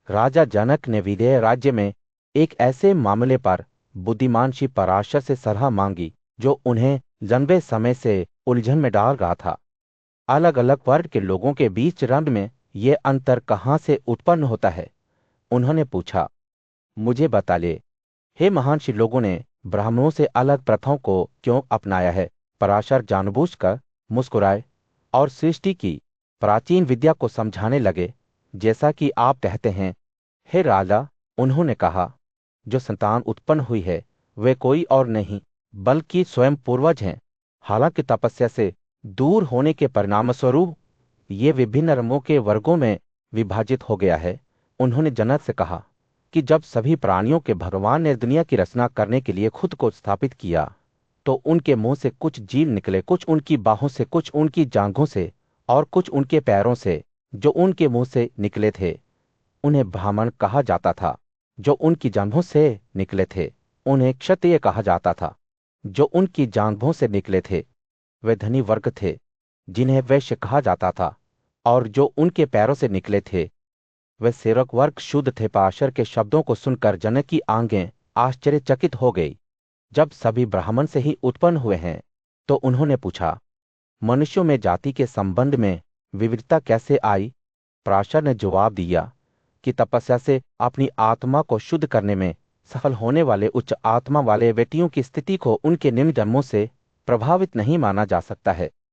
राजा जनक ने विदेह राज्य में एक ऐसे मामले पर बुद्धिमान श्री पराशर से सलाह मांगी जो उन्हें लंबे समय से उलझन में डाल रहा था। अलग अलग वर्ग के लोगों के बीच रंग में ये अंतर कहाँ से उत्पन्न होता है? उन्होंने पूछा। मुझे बता ले, हे महान श्री, लोगों ने ब्राह्मणों से अलग प्रथाओं को क्यों अपनाया है? पराशर जानबूझकर मुस्कुराए और सृष्टि की प्राचीन विद्या को समझाने लगे। जैसा कि आप कहते हैं, हे राजा, उन्होंने कहा, जो संतान उत्पन्न हुई है वे कोई और नहीं बल्कि स्वयं पूर्वज हैं। हालांकि तपस्या से दूर होने के परिणामस्वरूप ये विभिन्न रंगों के वर्गों में विभाजित हो गया है। उन्होंने जनक से कहा कि जब सभी प्राणियों के भगवान ने दुनिया की रचना करने के लिए खुद को स्थापित किया, तो उनके मुंह से कुछ जीव निकले, कुछ उनकी बाहों से, कुछ उनकी जांघों से और कुछ उनके पैरों से। जो उनके मुंह से निकले थे उन्हें ब्राह्मण कहा जाता था, जो उनकी जांघों से निकले थे उन्हें क्षत्रिय कहा जाता था, जो उनकी जांघों से निकले थे वे धनी वर्ग थे जिन्हें वैश्य कहा जाता था, और जो उनके पैरों से निकले थे वे सेवक वर्ग शुद्ध थे। पराशर के शब्दों को सुनकर जनक की आंखें आश्चर्यचकित हो गई। जब सभी ब्राह्मण से ही उत्पन्न हुए हैं, तो उन्होंने पूछा, मनुष्यों में जाति के संबंध में विविधता कैसे आई? पराशर ने जवाब दिया कि तपस्या से अपनी आत्मा को शुद्ध करने में सफल होने वाले उच्च आत्मा वाले व्यक्तियों की स्थिति को उनके निम्न जन्मों से प्रभावित नहीं माना जा सकता है।